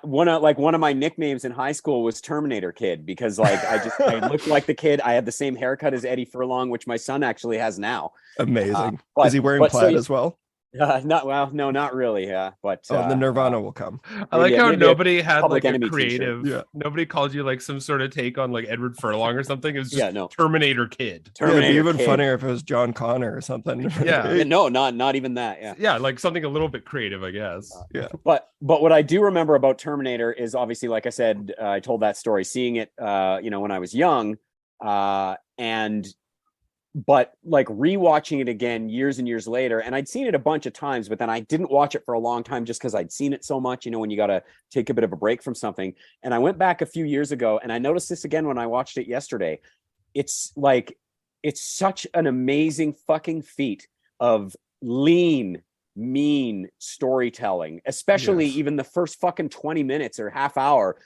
one of my nicknames in high school was Terminator Kid, because, like, I looked like the kid. I had the same haircut as Eddie Furlong, which my son actually has now. Amazing. Is he wearing plaid as well? Not really. Yeah, but the Nirvana will come. I like how nobody had like a creative. Nobody called you like some sort of take on like Edward Furlong or something. It was just Terminator Kid. It'd be even funnier if it was John Connor or something. No, not even that. Yeah, like something a little bit creative, I guess. But what I do remember about Terminator is, obviously, like I said, I told that story, seeing it, when I was young, but like rewatching it again years and years later, and I'd seen it a bunch of times, but then I didn't watch it for a long time just because I'd seen it so much, when you got to take a bit of a break from something. And I went back a few years ago and I noticed this again when I watched it yesterday. It's such an amazing fucking feat of lean, mean storytelling, especially even the first fucking 20 minutes or half hour.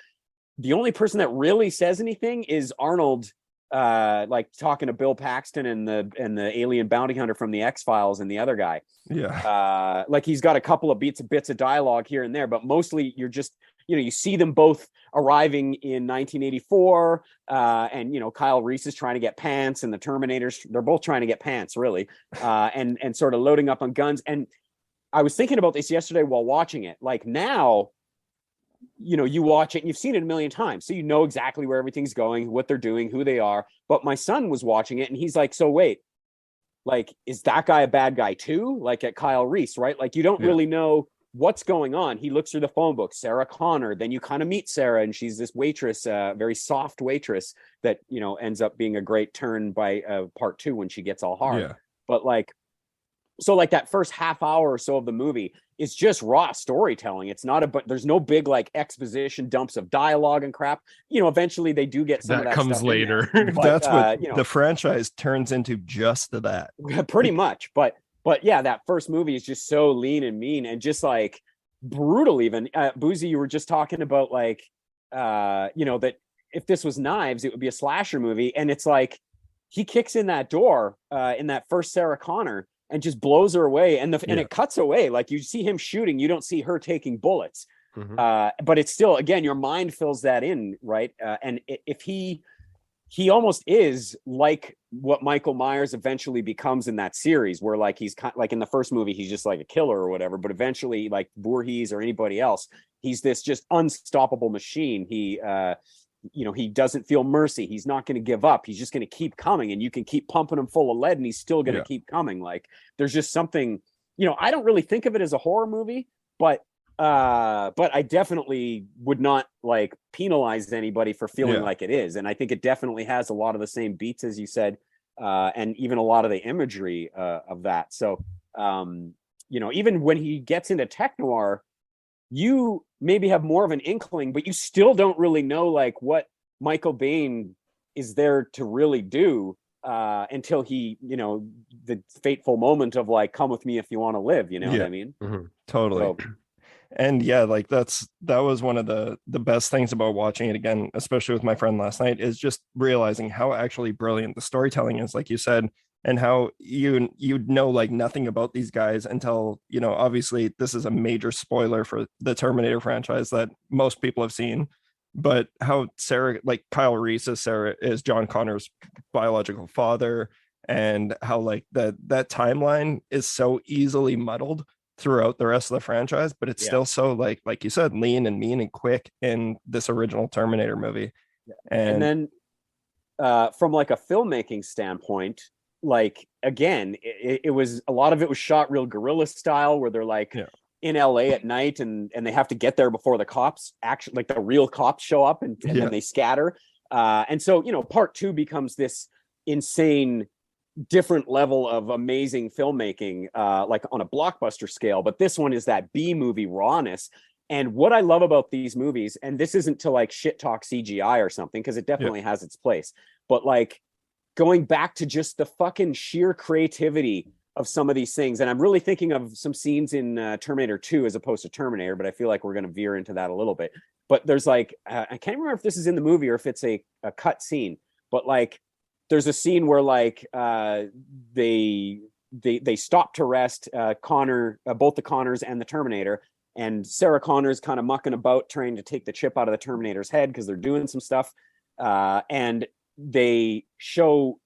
The only person that really says anything is Arnold, like talking to Bill Paxton and the alien bounty hunter from the X-Files and the other guy. Like, he's got a couple of bits of dialogue here and there, but mostly you're just, you see them both arriving in 1984, and Kyle Reese is trying to get pants, and the Terminators, they're both trying to get pants, really, and sort of loading up on guns. And I was thinking about this yesterday while watching it. Like, now, you watch it and you've seen it a million times, so you know exactly where everything's going, what they're doing, who they are. But my son was watching it and he's like, so wait, like, is that guy a bad guy too? Like, at Kyle Reese, right? Like, you don't really know what's going on. He looks through the phone book, Sarah Connor, then you kind of meet Sarah, and she's this waitress, very soft waitress that ends up being a great turn by part 2 when she gets all hard. But like, so like that first half hour or so of the movie is just raw storytelling. It's not there's no big like exposition dumps of dialogue and crap. Eventually they do get some of that comes stuff later. But, that's what the franchise turns into, just that. Pretty much. But yeah, that first movie is just so lean and mean and just like brutal. Even Buzi, you were just talking about like that if this was Knives, it would be a slasher movie. And it's like he kicks in that door in that first Sarah Connor and just blows her away, and it cuts away. Like, you see him shooting, you don't see her taking bullets. But it's still, again, your mind fills that in, right? And if he almost is like what Michael Myers eventually becomes in that series, where like he's kind, like in the first movie he's just like a killer or whatever, but eventually, like Voorhees or anybody else, he's this just unstoppable machine. He doesn't feel mercy. He's not going to give up. He's just going to keep coming, and you can keep pumping him full of lead and he's still going to keep coming. Like, there's just something, I don't really think of it as a horror movie, but I definitely would not like penalize anybody for feeling like it is. And I think it definitely has a lot of the same beats, as you said, and even a lot of the imagery of that. So, even when he gets into tech noir, you maybe have more of an inkling, but you still don't really know like what Michael Biehn is there to really do until he, the fateful moment of like, come with me if you want to live, what I mean? Totally. And yeah, like that was one of the best things about watching it again, especially with my friend last night, is just realizing how actually brilliant the storytelling is, like you said, and how you'd know like nothing about these guys until, you know, obviously this is a major spoiler for the Terminator franchise that most people have seen, but how Sarah, like Kyle Reese as Sarah, is John Connor's biological father, and how like that timeline is so easily muddled throughout the rest of the franchise, but it's still so like you said, lean and mean and quick in this original Terminator movie. And then from like a filmmaking standpoint, like again, it was a lot of it was shot real guerrilla style, where they're like in LA at night, and they have to get there before the cops actually, like the real cops show up, and then they scatter. And so, you know, part 2 becomes this insane different level of amazing filmmaking, like on a blockbuster scale. But this one is that B movie rawness. And what I love about these movies, and this isn't to like shit talk CGI or something, because it definitely has its place, but like going back to just the fucking sheer creativity of some of these things. And I'm really thinking of some scenes in Terminator 2 as opposed to Terminator, but I feel like we're going to veer into that a little bit. But there's like, I can't remember if this is in the movie or if it's a cut scene, but like there's a scene where like they stop to rest Connor, both the Connors and the Terminator, and Sarah Connor's kind of mucking about trying to take the chip out of the Terminator's head because they're doing some stuff. And they show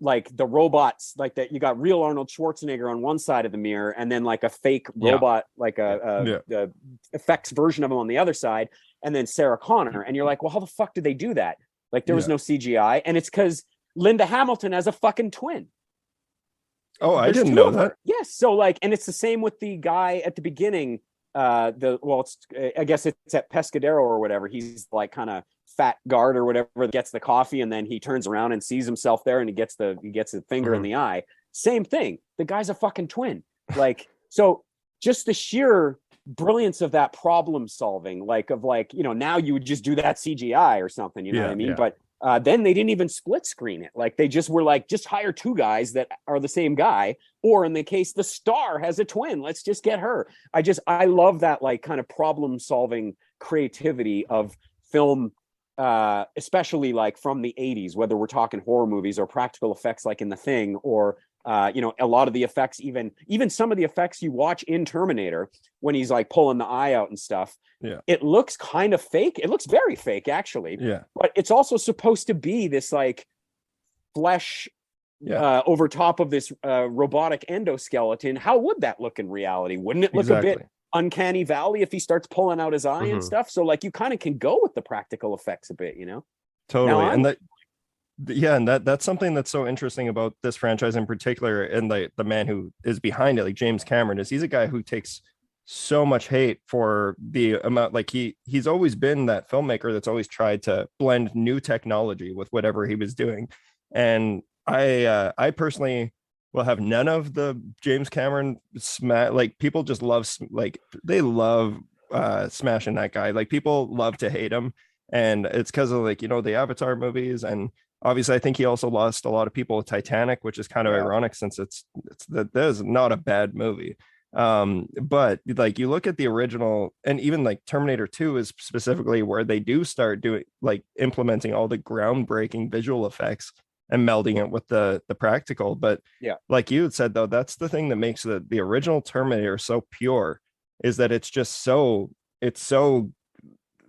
like the robots, like that you got real Arnold Schwarzenegger on one side of the mirror, and then like a fake robot, like a effects version of him on the other side, and then Sarah Connor. And you're like, well, how the fuck did they do that? Like there was no CGI. And it's because Linda Hamilton has a fucking twin. Oh, I didn't know that. Yes. So like, and it's the same with the guy at the beginning. I guess it's at Pescadero or whatever. He's like kind of fat guard or whatever, gets the coffee, and then he turns around and sees himself there, and he gets the finger in the eye. Same thing. The guy's a fucking twin. Like, so just the sheer brilliance of that problem solving, like of like, you know, now you would just do that CGI or something, you know what I mean? But then they didn't even split screen it. Like they just were like, just hire 2 guys that are the same guy. Or in the case, the star has a twin. Let's just get her. I love that like kind of problem solving creativity of film, especially like from the 80s, whether we're talking horror movies or practical effects like in The Thing, or you know, a lot of the effects, even some of the effects you watch in Terminator when he's like pulling the eye out and stuff. It looks kind of fake. It looks very fake, actually. But it's also supposed to be this like flesh over top of this robotic endoskeleton. How would that look in reality? Wouldn't it look a bit Uncanny Valley if he starts pulling out his eye and stuff? So like you kind of can go with the practical effects a bit, you know? Totally. And that's something that's so interesting about this franchise in particular, and the man who is behind it, like James Cameron, is he's a guy who takes so much hate for the amount, like he's always been that filmmaker that's always tried to blend new technology with whatever he was doing. And I personally will have none of the James Cameron like people just love, like they love smashing that guy. Like people love to hate him, and it's because of like, you know, the Avatar movies. And obviously I think he also lost a lot of people with Titanic, which is kind of ironic since that is not a bad movie. But like you look at the original, and even like Terminator 2 is specifically where they do start doing like implementing all the groundbreaking visual effects and melding it with the practical. But like you had said, though, that's the thing that makes the original Terminator so pure, is that it's so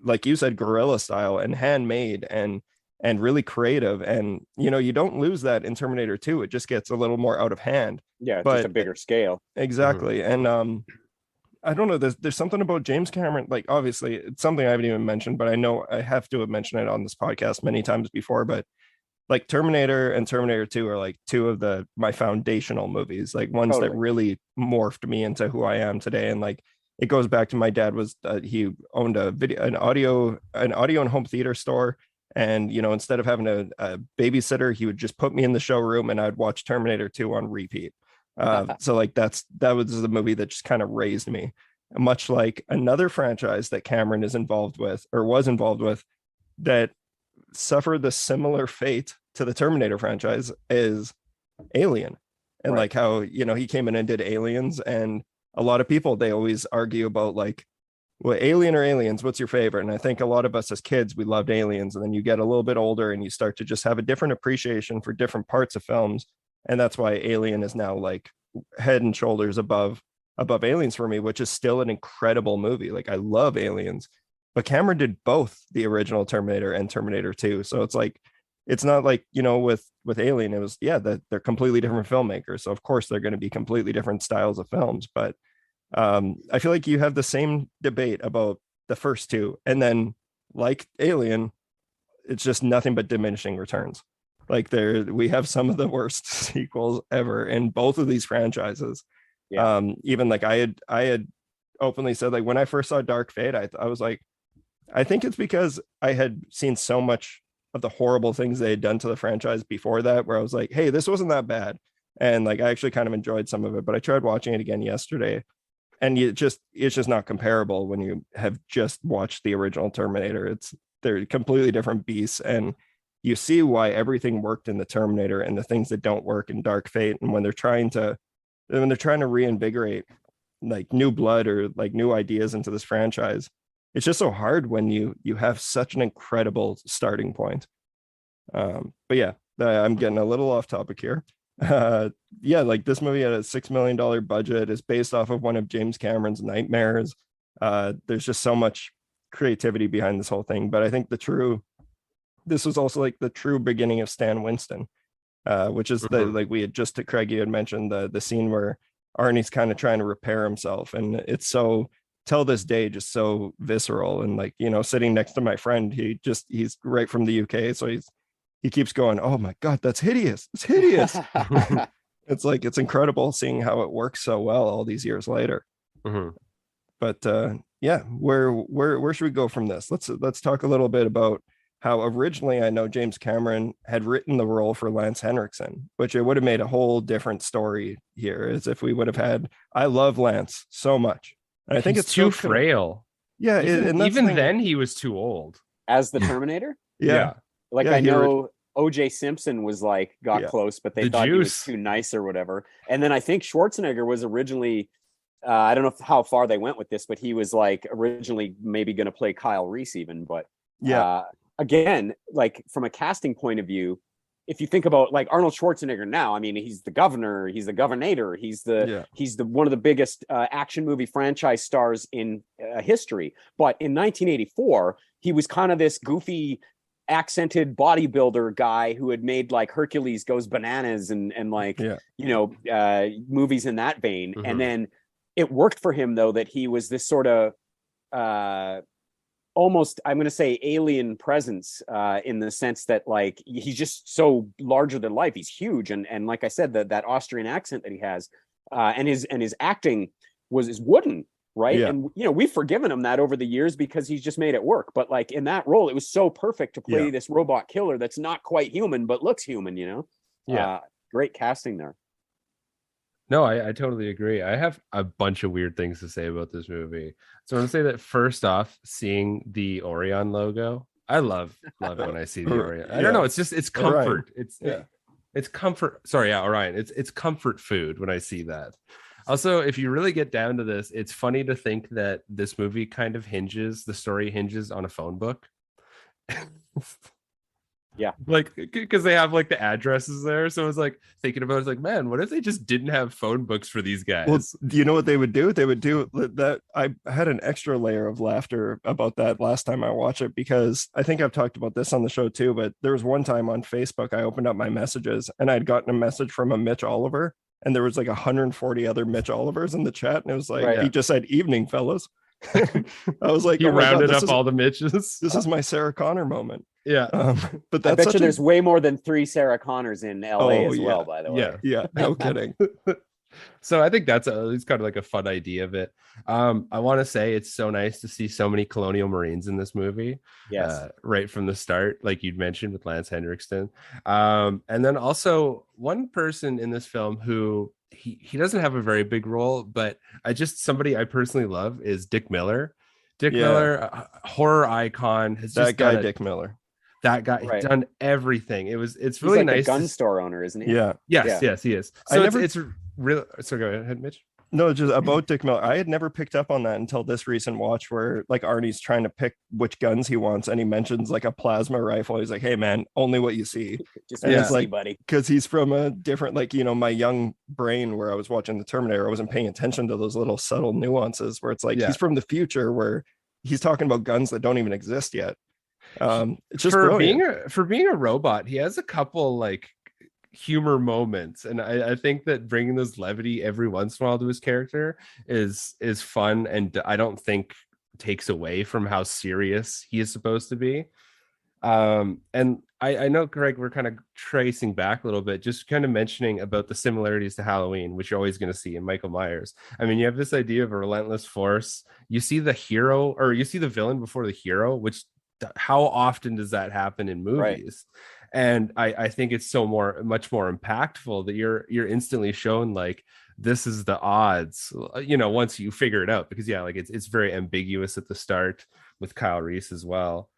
like you said, guerrilla style and handmade and really creative. And you know, you don't lose that in Terminator 2. It just gets a little more out of hand, but just a bigger scale. Exactly. And I don't know, there's something about James Cameron, like obviously it's something I haven't even mentioned, but I know I have to have mentioned it on this podcast many times before. But like Terminator and Terminator 2 are like 2 of my foundational movies, like ones that really morphed me into who I am today. And like it goes back to my dad was he owned an audio and home theater store. And, you know, instead of having a babysitter, he would just put me in the showroom and I'd watch Terminator 2 on repeat. So like that was the movie that just kind of raised me, much like another franchise that Cameron is involved with, or was involved with, that suffered the similar fate to the Terminator franchise, is Alien. And like how, you know, he came in and did Aliens, and a lot of people, they always argue about like Well, Alien or Aliens, what's your favorite? And I think a lot of us as kids, we loved Aliens, and then you get a little bit older and you start to just have a different appreciation for different parts of films. And that's why Alien is now like head and shoulders above Aliens for me, which is still an incredible movie. Like I love Aliens, but Cameron did both the original Terminator and Terminator 2. So it's like, it's not like, you know, with Alien, it was, yeah, that they're completely different filmmakers. So of course they're going to be completely different styles of films. But I feel like you have the same debate about the first two, and then like Alien, it's just nothing but diminishing returns. Like we have some of the worst sequels ever in both of these franchises. Yeah. Even like I had openly said, like when I first saw Dark Fate, I was like, I think it's because I had seen so much of the horrible things they had done to the franchise before that, where I was like, hey, this wasn't that bad. And like I actually kind of enjoyed some of it, but I tried watching it again yesterday, and it's just not comparable when you have just watched the original Terminator. They're completely different beasts, and you see why everything worked in the Terminator and the things that don't work in Dark Fate. And when they're trying to reinvigorate like new blood or like new ideas into this franchise, it's just so hard when you have such an incredible starting point. But yeah, I'm getting a little off topic here. Yeah, like this movie had a $6 million budget, is based off of one of James Cameron's nightmares. There's just so much creativity behind this whole thing. But I think this was also like the true beginning of Stan Winston, which is the, like we had just, Craig, you had mentioned the scene where Arnie's kind of trying to repair himself, and it's so, till this day, just so visceral. And like, you know, sitting next to my friend, he's right from the UK, so he keeps going, oh my God, that's hideous. It's hideous. It's like, it's incredible seeing how it works so well all these years later. But yeah, where should we go from this? Let's talk a little bit about how originally I know James Cameron had written the role for Lance Henriksen, which it would have made a whole different story here, as if we would have had, I love Lance so much. And I think it's too frail. Yeah. Even then he was too old. As the Terminator? Yeah. Like, I know OJ Simpson was like, got close, but they thought he was too nice or whatever. And then I think Schwarzenegger was originally, I don't know how far they went with this, but he was like originally maybe going to play Kyle Reese even. But again, like from a casting point of view, if you think about like Arnold Schwarzenegger now, I mean, he's the governor, he's the governator, he's the one of the biggest action movie franchise stars in history. But in 1984, he was kind of this goofy, accented bodybuilder guy who had made like Hercules Goes Bananas and like you know, movies in that vein. And then it worked for him though, that he was this sort of almost, I'm going to say, alien presence in the sense that like he's just so larger than life. He's huge, and like I said, that Austrian accent that he has, and his acting is wooden, right? And you know, we've forgiven him that over the years because he's just made it work. But like in that role, it was so perfect to play this robot killer that's not quite human but looks human. You know, great casting there. No, I totally agree. I have a bunch of weird things to say about this movie. So I want to say that first off, seeing the Orion logo, I love it when I see the Orion. I don't know, it's just, it's comfort. Orion. It's comfort. Sorry, Orion. It's comfort food when I see that. Also, if you really get down to this, it's funny to think that this movie kind of the story hinges on a phone book. Yeah, like because they have like the addresses there, so it's like thinking about it's like, man, what if they just didn't have phone books for these guys? Well, do you know what they would do? They would do that. I had an extra layer of laughter about that last time I watched it, because I think I've talked about this on the show too, but there was one time on Facebook I opened up my messages and I'd gotten a message from a Mitch Oliver, and there was like 140 other Mitch Olivers in the chat, and it was like he just said, "Evening, fellas." I was like, he rounded up all the Mitches. This is my Sarah Connor moment. Yeah, but that's I bet you there's way more than 3 Sarah Connors in LA as well. By the way, yeah, no kidding. So I think it's kind of like a fun idea of it. I want to say it's so nice to see so many Colonial Marines in this movie. Yes, right from the start, like you'd mentioned with Lance Henriksen, and then also one person in this film who he doesn't have a very big role, but somebody I personally love is Dick Miller. Miller, horror icon, has that guy. Dick Miller. That guy done everything. It's really like nice. A gun store owner, isn't he? Yeah. Yes, he is. So it's real. So go ahead, Mitch. No, just about Dick Miller. I had never picked up on that until this recent watch where like Arnie's trying to pick which guns he wants and he mentions like a plasma rifle. He's like, hey man, only what you see. Just And it's like, buddy. because he's from a different, like, my young brain where I was watching the Terminator, I wasn't paying attention to those little subtle nuances where it's like he's from the future where he's talking about guns that don't even exist yet. It's just for brilliant. being a robot, he has a couple like humor moments, and I think that bringing this levity every once in a while to his character is fun, and I don't think takes away from how serious he is supposed to be. And I know, Greg, we're kind of tracing back a little bit, just kind of mentioning about the similarities to Halloween, which you're always going to see in Michael Myers. I mean, you have this idea of a relentless force. You see the hero, or you see the villain before the hero, which how often does that happen in movies? Right. And I think it's much more impactful that you're instantly shown like this is the odds, once you figure it out, because like it's very ambiguous at the start with Kyle Reese as well.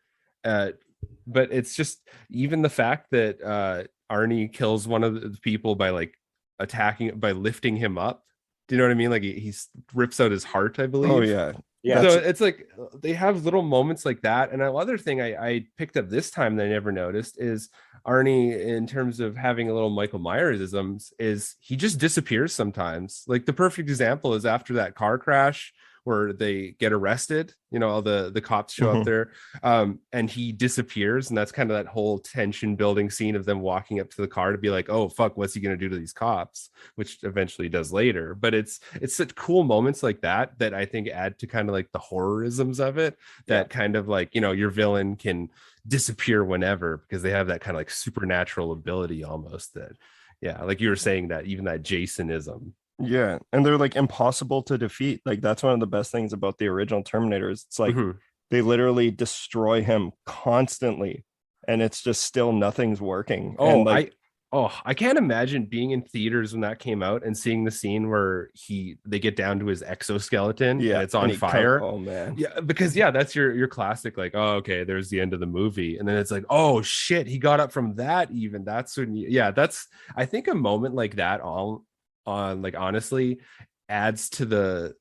But it's just even the fact that Arnie kills one of the people by like by lifting him up. Do you know what I mean? Like he rips out his heart, I believe. Oh yeah. Yeah. So it's like they have little moments like that. And another thing I picked up this time that I never noticed is Arnie, in terms of having a little Michael Myers-isms, is he just disappears sometimes. Like the perfect example is after that car crash where they get arrested, all the cops show up there, and he disappears. And that's kind of that whole tension building scene of them walking up to the car to be like, oh, fuck, what's he going to do to these cops? Which eventually does later. But it's such cool moments like that I think add to kind of like the horrorisms of it, that kind of like, your villain can disappear whenever because they have that kind of like supernatural ability almost that, like you were saying, that even that Jasonism. Yeah, and they're like impossible to defeat. Like that's one of the best things about the original Terminators. It's like they literally destroy him constantly, and it's just still nothing's working. Oh, and I can't imagine being in theaters when that came out and seeing the scene where they get down to his exoskeleton and it's on fire. Oh man. Yeah, because that's your classic, like, oh, okay, there's the end of the movie. And then it's like, oh shit, he got up from that even. That's when that's I think a moment like that on like honestly adds to the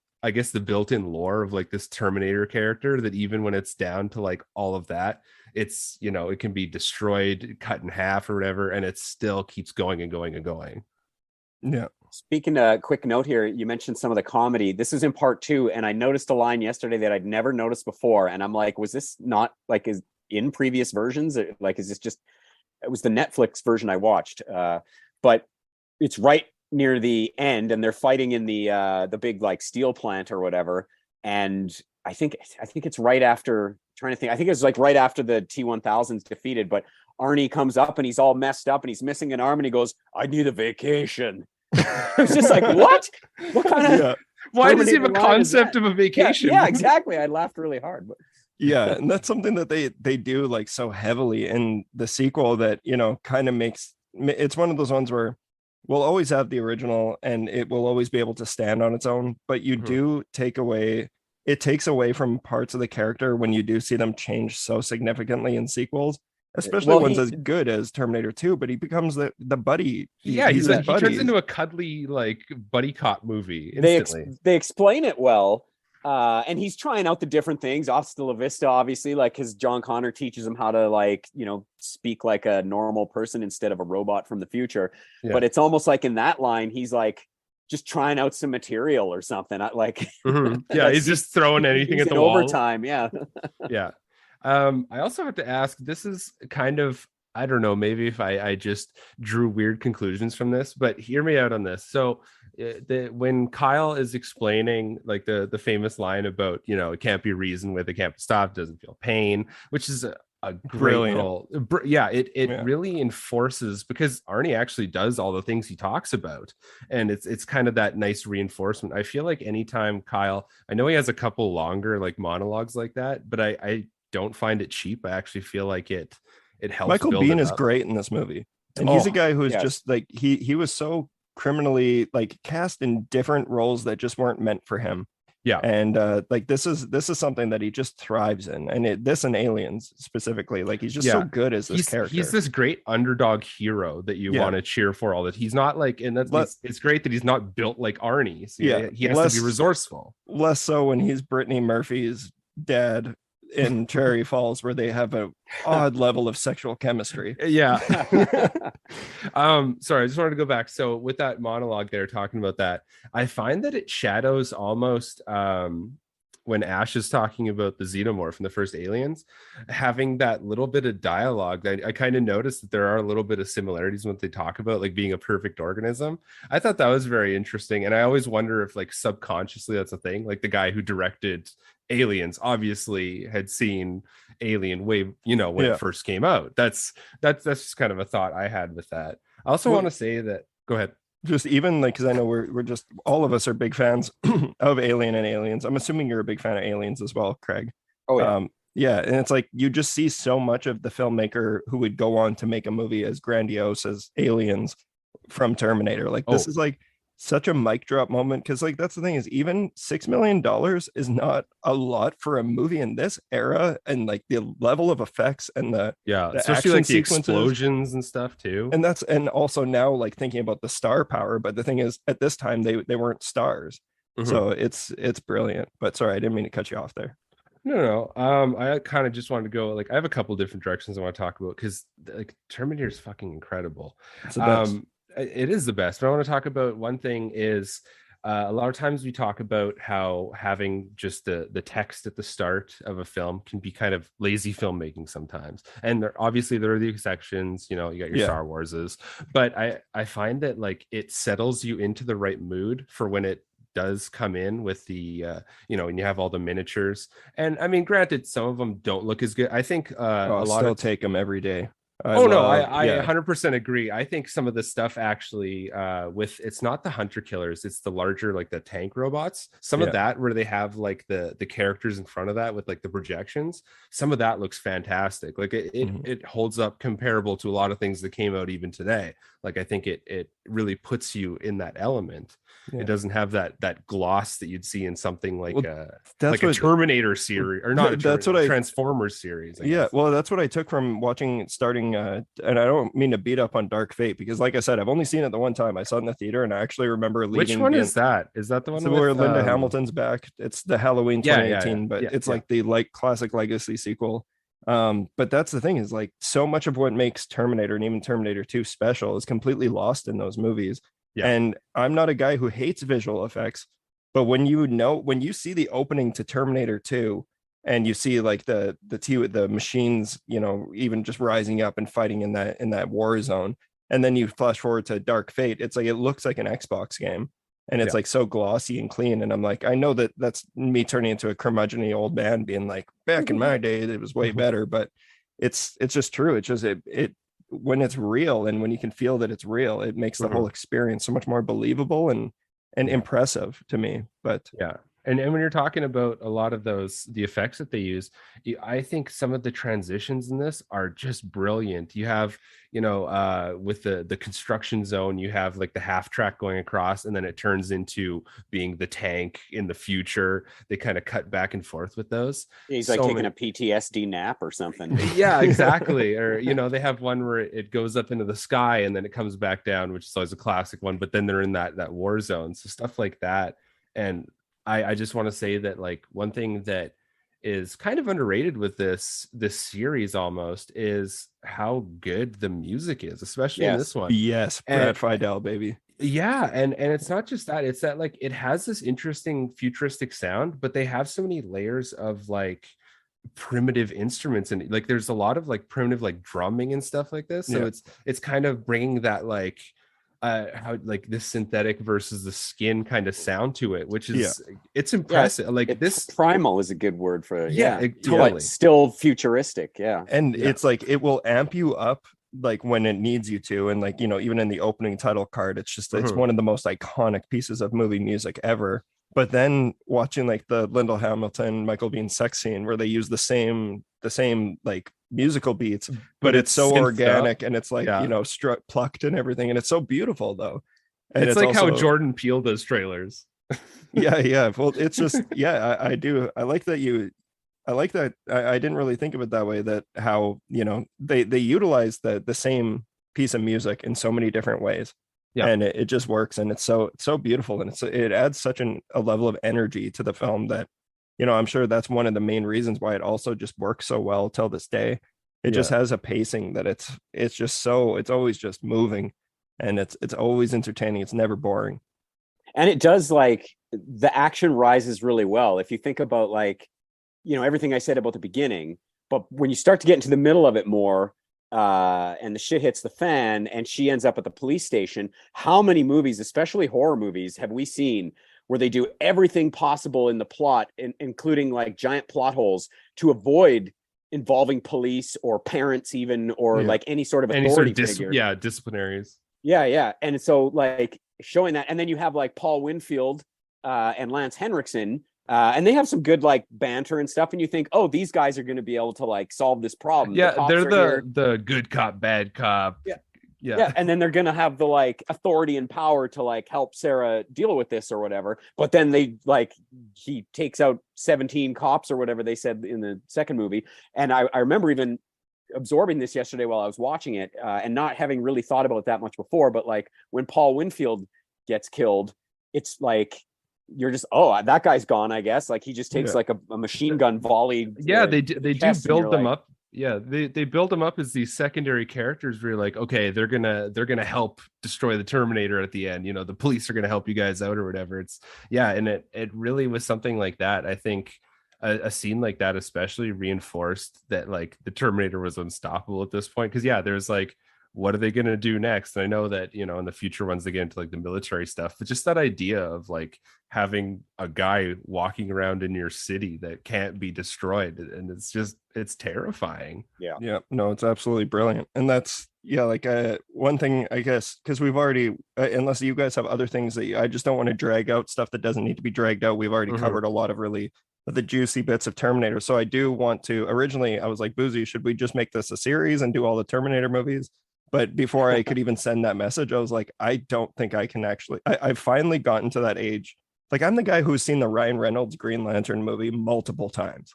built-in lore of like this Terminator character, that even when it's down to like all of that, it's it can be destroyed, cut in half or whatever, and it still keeps going and going and going. Yeah. Speaking a quick note here, you mentioned some of the comedy. This is in part 2, and I noticed a line yesterday that I'd never noticed before, and I'm like, was this not like is in previous versions? Like, is this just? It was the Netflix version I watched, but it's right near the end, and they're fighting in the big like steel plant or whatever, and I think it's right after. Trying to think, I think it's like right after the T-1000's defeated, but Arnie comes up and he's all messed up and he's missing an arm and he goes, "I need a vacation." It's just like, what kind of why does he have a concept of a vacation? Yeah, exactly. I laughed really hard, but yeah, and that's something that they do like so heavily in the sequel that kind of makes it's one of those ones where we'll always have the original and it will always be able to stand on its own, but you do it takes away from parts of the character when you do see them change so significantly in sequels, especially ones as good as Terminator 2, but he becomes the buddy. He turns into a cuddly like buddy cop movie instantly. They explain it well, and he's trying out the different things. Hasta la vista, obviously, like because John Connor teaches him how to like speak like a normal person instead of a robot from the future. Yeah. But it's almost like in that line, he's like just trying out some material or something. He's just throwing anything at the wall. Overtime. Yeah. I also have to ask, this is kind of, I don't know, maybe if I just drew weird conclusions from this, but hear me out on this. So when Kyle is explaining like the famous line about, it can't be reasoned with, it can't be stopped, doesn't feel pain, which is a great role. It really enforces, because Arnie actually does all the things he talks about, and it's kind of that nice reinforcement. I feel like anytime Kyle, I know he has a couple longer like monologues like that, but I don't find it cheap. I actually feel like it helps. Michael Biehn is great in this movie, and he's a guy who's just like he was so criminally like cast in different roles that just weren't meant for him. Yeah. And like this is something that he just thrives in, and this and Aliens specifically, like he's just so good as this character. He's this great underdog hero that you want to cheer for all that. He's not like, and it's great that he's not built like Arnie. So he has to be resourceful. Less so when he's Brittany Murphy's dad in Cherry Falls, where they have a odd level of sexual chemistry. Yeah. Sorry, I just wanted to go back. So with that monologue there talking about that, I find that it shadows almost when Ash is talking about the xenomorph in the first Aliens, having that little bit of dialogue. I kind of noticed that there are a little bit of similarities when they talk about like being a perfect organism. I thought that was very interesting, and I always wonder if like subconsciously that's a thing. Like the guy who directed Aliens obviously had seen Alien way, when it first came out. That's just kind of a thought I had with that. I also want to say that, go ahead. Just even like, because I know we're just, all of us are big fans of Alien and Aliens. I'm assuming you're a big fan of Aliens as well, Craig. Oh yeah. Yeah, and it's like you just see so much of the filmmaker who would go on to make a movie as grandiose as Aliens from Terminator. Like this is like such a mic drop moment, because like that's the thing, is even $6 million is not a lot for a movie in this era, and like the level of effects and the especially like the explosions and stuff too. And also now like thinking about the star power, but the thing is at this time they weren't stars. So it's brilliant. But sorry, I didn't mean to cut you off there. No. I kind of just wanted to go, like, I have a couple different directions I want to talk about, because like Terminator is fucking incredible. It's the best. It is the best. But I want to talk about one thing is a lot of times we talk about how having just the text at the start of a film can be kind of lazy filmmaking sometimes. And there are the exceptions, you got your Star Warses, but I find that like it settles you into the right mood for when it does come in with the when you have all the miniatures. And I mean, granted, some of them don't look as good. I think a lot of take them every day. I 100% agree. I think some of the stuff actually with, it's not the hunter killers, it's the larger, like the tank robots, some of that where they have like the characters in front of that with like the projections, some of that looks fantastic. Like it holds up comparable to a lot of things that came out even today. Like I think it really puts you in that element. It doesn't have that gloss that you'd see in something like a Terminator series, or not a Transformers series. Well, that's what I took from starting and I don't mean to beat up on Dark Fate, because like I said, I've only seen it the one time. I saw it in the theater, and I actually remember leaving. Which one is that? Is that the one where Linda Hamilton's back? It's the Halloween 2018, but it's like the classic legacy sequel. But that's the thing, is like so much of what makes Terminator and even Terminator 2 special is completely lost in those movies. And I'm not a guy who hates visual effects, but when you see the opening to Terminator 2 and you see like the machines, even just rising up and fighting in that war zone, and then you flash forward to Dark Fate, it's like it looks like an Xbox game, and it's like so glossy and clean. And I'm like, I know that's me turning into a curmudgeon-y old man being like, back in my day it was way better, but it's just true. It's just it when it's real, and when you can feel that it's real, it makes the whole experience so much more believable and impressive to me. But and when you're talking about a lot of the effects that they use, I think some of the transitions in this are just brilliant. You have with the construction zone, you have like the half track going across, and then it turns into being the tank in the future. They kind of cut back and forth with those. He's like taking a PTSD nap or something. Yeah, exactly. Or they have one where it goes up into the sky and then it comes back down, which is always a classic one, but then they're in that war zone. So stuff like that. And I just want to say that like one thing that is kind of underrated with this series almost is how good the music is, especially in this one. Yes, Brad Fiedel, baby. Yeah, and it's not just that, it's that like it has this interesting futuristic sound, but they have so mmany layers of like primitive instruments, and like there's a lot of like primitive like drumming and stuff like this. So it's kind of bringing that like how like this synthetic versus the skin kind of sound to it, which is it's impressive. Like this primal is a good word for it. Totally. But still futuristic. And it's like it will amp you up like when it needs you to, and like even in the opening title card, it's just it's one of the most iconic pieces of movie music ever. But then watching like the Linda Hamilton Michael Biehn sex scene where they use the same like musical beats, but it's so organic and it's like plucked and everything, and it's so beautiful though. And it's like also how Jordan Peele does trailers. Yeah. Well, it's just, yeah, I do. I like that I didn't really think of it that way, that how, they utilize the same piece of music in so many different ways. Yeah. And it just works, and it's so beautiful, and it adds such a level of energy to the film that, I'm sure that's one of the main reasons why it also just works so well till this day. It just has a pacing that it's just it's always just moving, and it's always entertaining. It's never boring. And it does, like, the action rises really well. If you think about, like, everything I said about the beginning, but when you start to get into the middle of it more, and the shit hits the fan and she ends up at the police station, how many movies, especially horror movies, have we seen where they do everything possible in the plot, including like giant plot holes, to avoid involving police or parents even, or like any sort of authority figure. Disciplinaries. Yeah. And so, like, showing that, and then you have like Paul Winfield and Lance Henriksen, and they have some good like banter and stuff, and you think, oh, these guys are going to be able to like solve this problem. Yeah, they're the good cop, bad cop. Yeah, and then they're going to have the like authority and power to like help Sarah deal with this or whatever. But then he takes out 17 cops or whatever they said in the second movie. And I remember even absorbing this yesterday while I was watching it, and not having really thought about it that much before. But like when Paul Winfield gets killed, it's like, you're just, oh, that guy's gone, I guess. Like, he just takes like a machine gun volley. They do build them up. Yeah, they build them up as these secondary characters where you're like, okay, they're gonna help destroy the Terminator at the end. The police are gonna help you guys out or whatever. And it really was something like that. I think a scene like that especially reinforced that like the Terminator was unstoppable at this point. Because there's like, what are they going to do next? And I know that, in the future ones, they get into like the military stuff, but just that idea of like having a guy walking around in your city that can't be destroyed. And it's terrifying. Yeah. No, it's absolutely brilliant. And that's, like one thing, I guess, because we've already, unless you guys have other things that I just don't want to drag out stuff that doesn't need to be dragged out. We've already covered a lot of really the juicy bits of Terminator. So I do want to, originally I was like, Buzi, should we just make this a series and do all the Terminator movies? But before I could even send that message, I was like, I don't think I can actually. I've finally gotten to that age. Like, I'm the guy who's seen the Ryan Reynolds Green Lantern movie multiple times.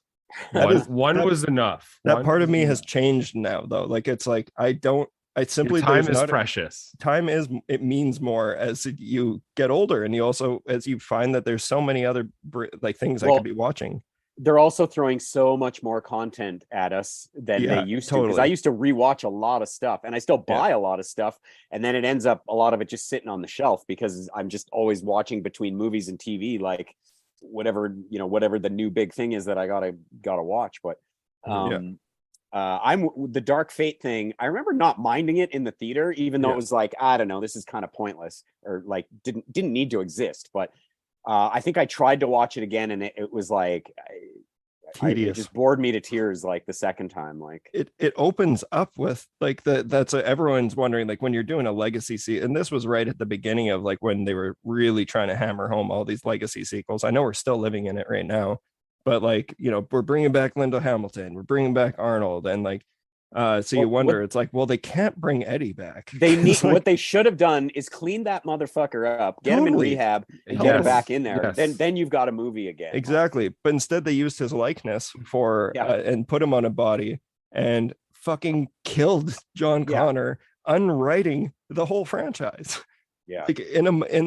One was enough. That part of me has changed now, though. Like, it's like, I simply, time is precious. It means more as you get older. And you also, as you find that there's so many other like things I could be watching. They're also throwing so much more content at us than they used to. Because I used to rewatch a lot of stuff, and I still buy a lot of stuff, and then it ends up a lot of it just sitting on the shelf because I'm just always watching between movies and TV, like whatever the new big thing is that I gotta watch. But I'm the Dark Fate thing. I remember not minding it in the theater, even though it was like, I don't know, this is kind of pointless, or like didn't need to exist. But I think I tried to watch it again, and it was like, it just bored me to tears. Like the second time, like it opens up with like everyone's wondering, like, when you're doing a legacy and this was right at the beginning of like when they were really trying to hammer home all these legacy sequels. I know we're still living in it right now, but like, we're bringing back Linda Hamilton, we're bringing back Arnold, and like, you wonder, it's like, well, they can't bring Eddie back. They need what they should have done is clean that motherfucker up, get him in rehab, and get him back in there. Then you've got a movie again. Exactly. But instead they used his likeness for and put him on a body and fucking killed John Connor, unwriting the whole franchise. Yeah. Like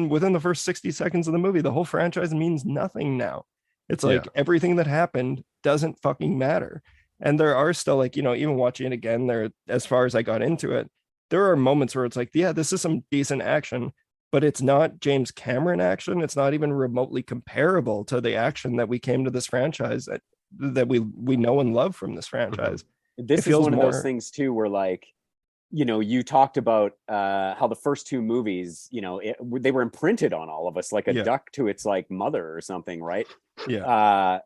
within the first 60 seconds of the movie, the whole franchise means nothing now. It's like everything that happened doesn't fucking matter. And there are still, like, even watching it again there, as far as I got into it, there are moments where it's like, yeah, this is some decent action, but it's not James Cameron action. It's not even remotely comparable to the action that we came to this franchise that we know and love from this franchise. This is one of those things too, where like, you talked about how the first two movies, they were imprinted on all of us like a duck to its like mother or something, right? Yeah.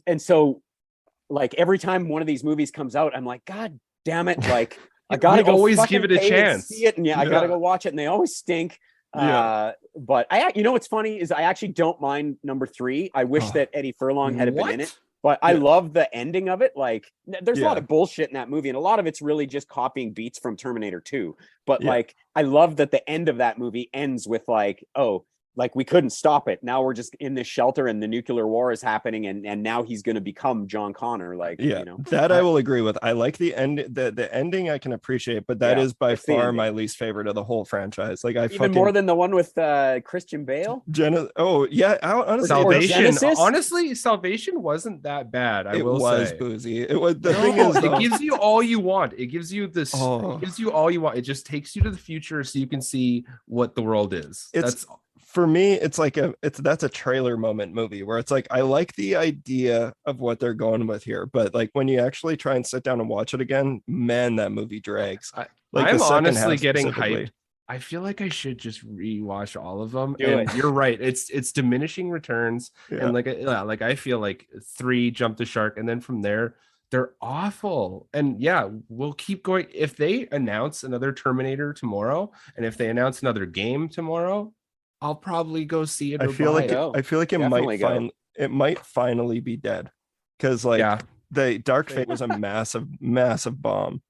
And so, like, every time one of these movies comes out, I'm like, God damn it! Like, I gotta always give it a chance. See it, and I gotta go watch it, and they always stink. But what's funny is I actually don't mind number 3. I wish that Eddie Furlong had been in it. But I love the ending of it. Like, there's a lot of bullshit in that movie, and a lot of it's really just copying beats from Terminator 2. But like, I love that the end of that movie ends with like, oh, like we couldn't stop it. Now we're just in this shelter and the nuclear war is happening, and now he's going to become John Connor. Like, Yeah, you know, that I will agree with. I like the end, the ending I can appreciate, but that is by it's the far ending. my least favorite of the whole franchise. Like I even more than the one with Christian Bale. Oh yeah, honestly, Salvation. Genesis? Honestly, Salvation wasn't that bad. I it will was say. boozy. It was the No, thing is it though, gives you all you want. It gives you this. Oh. It gives you all you want. It just takes you to the future so you can see what the world is. It's for me, it's like that's a trailer moment movie where it's like I like the idea of what they're going with here, but like when you actually try and sit down and watch it again, man, that movie drags. Like I'm the second honestly half getting specifically. hyped. I feel like I should just rewatch all of them. Do and it. You're right. It's diminishing returns, Yeah. and like I feel like 3 jumped the shark, and then from there they're awful. And yeah, we'll keep going. If they announce another Terminator tomorrow, and if they announce another game tomorrow, I'll probably go see it. I feel like Go. I feel like it Definitely might finally be dead because like Yeah. the Dark Fate was a massive bomb.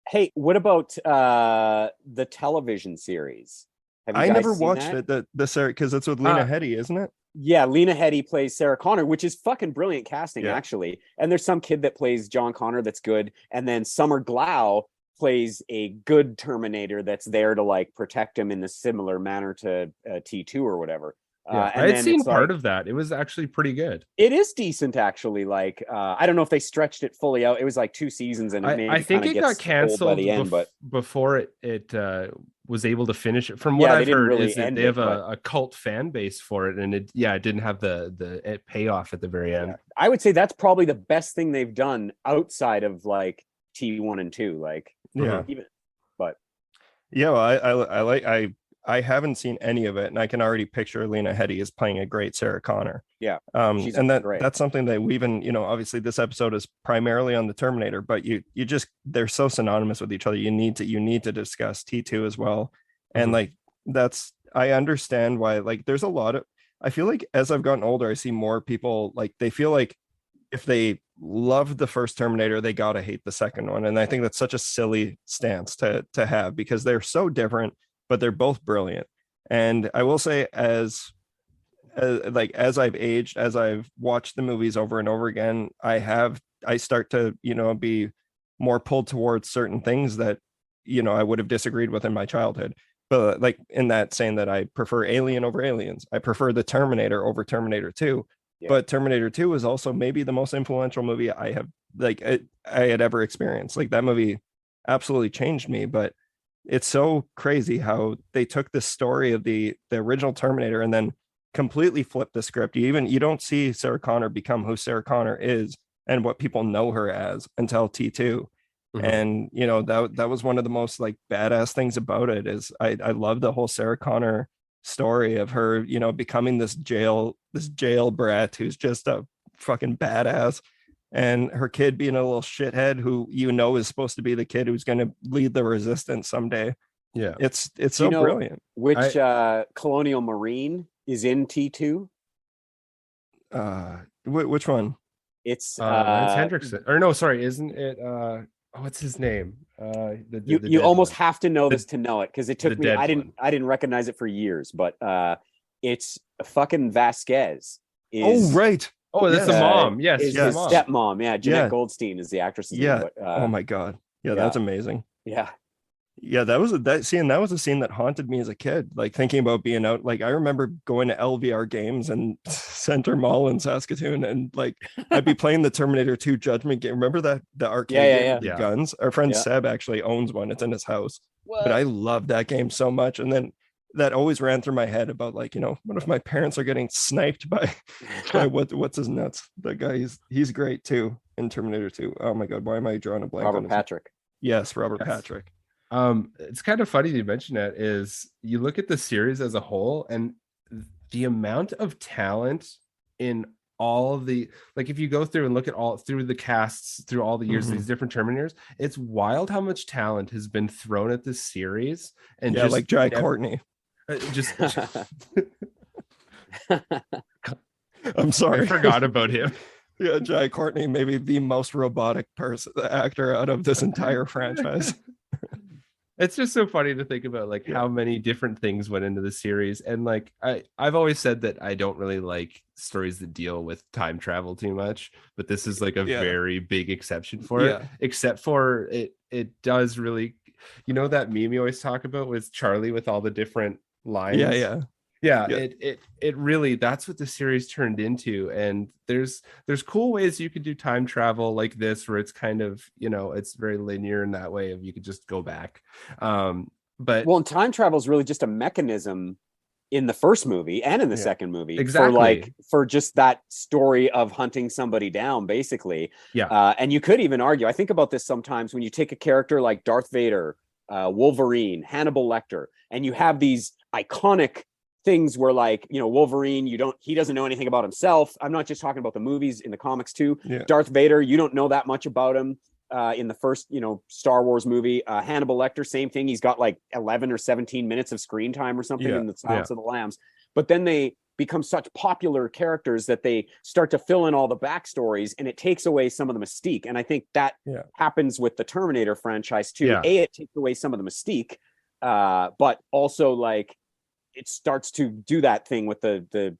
Hey, what about the television series? Have you I guys never seen watched that? it. The series because it's with Lena Headey, isn't it? Yeah, Lena Headey plays Sarah Connor, which is fucking brilliant casting, Yeah. actually. And there's some kid that plays John Connor that's good, and then Summer Glau plays a good Terminator that's there to like protect him in a similar manner to T2 or whatever. Yeah, And I had then seen it's part like- of that. It was actually pretty good. It is decent, actually. Like, I don't know if they stretched it fully out. It was like 2 seasons, and it I think kinda it got gets old canceled by the end. But before it was able to finish it. From what Yeah, they I've didn't heard, really is that end they it, have but- a cult fan base for it, and it didn't have the payoff at the very end. yeah, I would say that's probably the best thing they've done outside of like T1 and 2. Like, Yeah. even, but Yeah, well, I haven't seen any of it, and I can already picture Lena Headey as playing a great Sarah Connor. yeah, she's and great. that's something that we've been, obviously this episode is primarily on the Terminator, but you just they're so synonymous with each other. You need to discuss T2 as well, and like I understand why. Like, there's a lot of I feel like as I've gotten older, I see more people like they feel like if they love the first Terminator, they gotta hate the second one, and I think that's such a silly stance to have because they're so different, but they're both brilliant. And I will say, as I've aged, as I've watched the movies over and over again, I start to be more pulled towards certain things that I would have disagreed with in my childhood. But like in that saying that I prefer Alien over Aliens, I prefer the Terminator over Terminator 2. Yeah. But Terminator 2 is also maybe the most influential movie I had ever experienced. Like, that movie absolutely changed me. But it's so crazy how they took the story of the original Terminator and then completely flipped the script. You don't see Sarah Connor become who Sarah Connor is and what people know her as until T2. And that was one of the most like badass things about it is I love the whole Sarah Connor story of her becoming this jail brat who's just a fucking badass, and her kid being a little shithead who is supposed to be the kid who's going to lead the resistance someday. Yeah, it's so brilliant. Which Colonial Marine is in T2? Which one? It's Lance Hendrickson, or no, sorry, isn't it? What's his name? You almost one. have to know this to know it, because it took the me. dead I didn't recognize it for years, but it's fucking Vasquez. Oh right. Oh, that's the mom. Yes, is the his mom. stepmom. Yeah, Jeanette Yeah. Goldstein is the actress's Yeah. name. But, Oh my god. Yeah, that's amazing. Yeah. Yeah, that was a scene that haunted me as a kid, like thinking about being out. Like, I remember going to LVR games and Center Mall in Saskatoon, and like I'd be playing the Terminator 2 Judgment game. Remember that the arcade game with the Yeah. guns? Our friend Yeah. Seb actually owns one. It's in his house. What? But I loved that game so much. And then that always ran through my head about like, what if my parents are getting sniped by what's his nuts? That guy, he's great too in Terminator 2. Oh my god, why am I drawing a blank on Robert his- Patrick. Yes, Robert Yes. Patrick. It's kind of funny you mention that. Is you look at the series as a whole and the amount of talent in all of the, like, if you go through and look at all through the casts through all the years of these different Terminators, it's wild how much talent has been thrown at this series. And Yeah, just like Jai Courtney. just I'm sorry. I forgot about him. Yeah, Jai Courtney, maybe the most robotic actor out of this entire franchise. It's just so funny to think about like how many different things went into the series. And like I've always said that I don't really like stories that deal with time travel too much, but this is like a very big exception for it. Except for it does really, you know, that meme you always talk about with Charlie with all the different lines. It really, that's what the series turned into. And there's cool ways you could do time travel like this, where it's kind of, you know, it's very linear in that way of you could just go back. But and time travel is really just a mechanism in the first movie and in the second movie for just that story of hunting somebody down, basically. And you could even argue, I think about this sometimes, when you take a character like Darth Vader, Wolverine, Hannibal Lecter, and you have these iconic things where, like, you know, Wolverine, he doesn't know anything about himself. I'm not just talking about the movies, in the comics too. Darth Vader, you don't know that much about him in the first, you know, Star Wars movie. Hannibal Lecter, same thing. He's got like 11 or 17 minutes of screen time or something in the Silence of the Lambs. But then they become such popular characters that they start to fill in all the backstories, and it takes away some of the mystique. And I think that happens with the Terminator franchise too. It takes away some of the mystique, but also, like, it starts to do that thing with the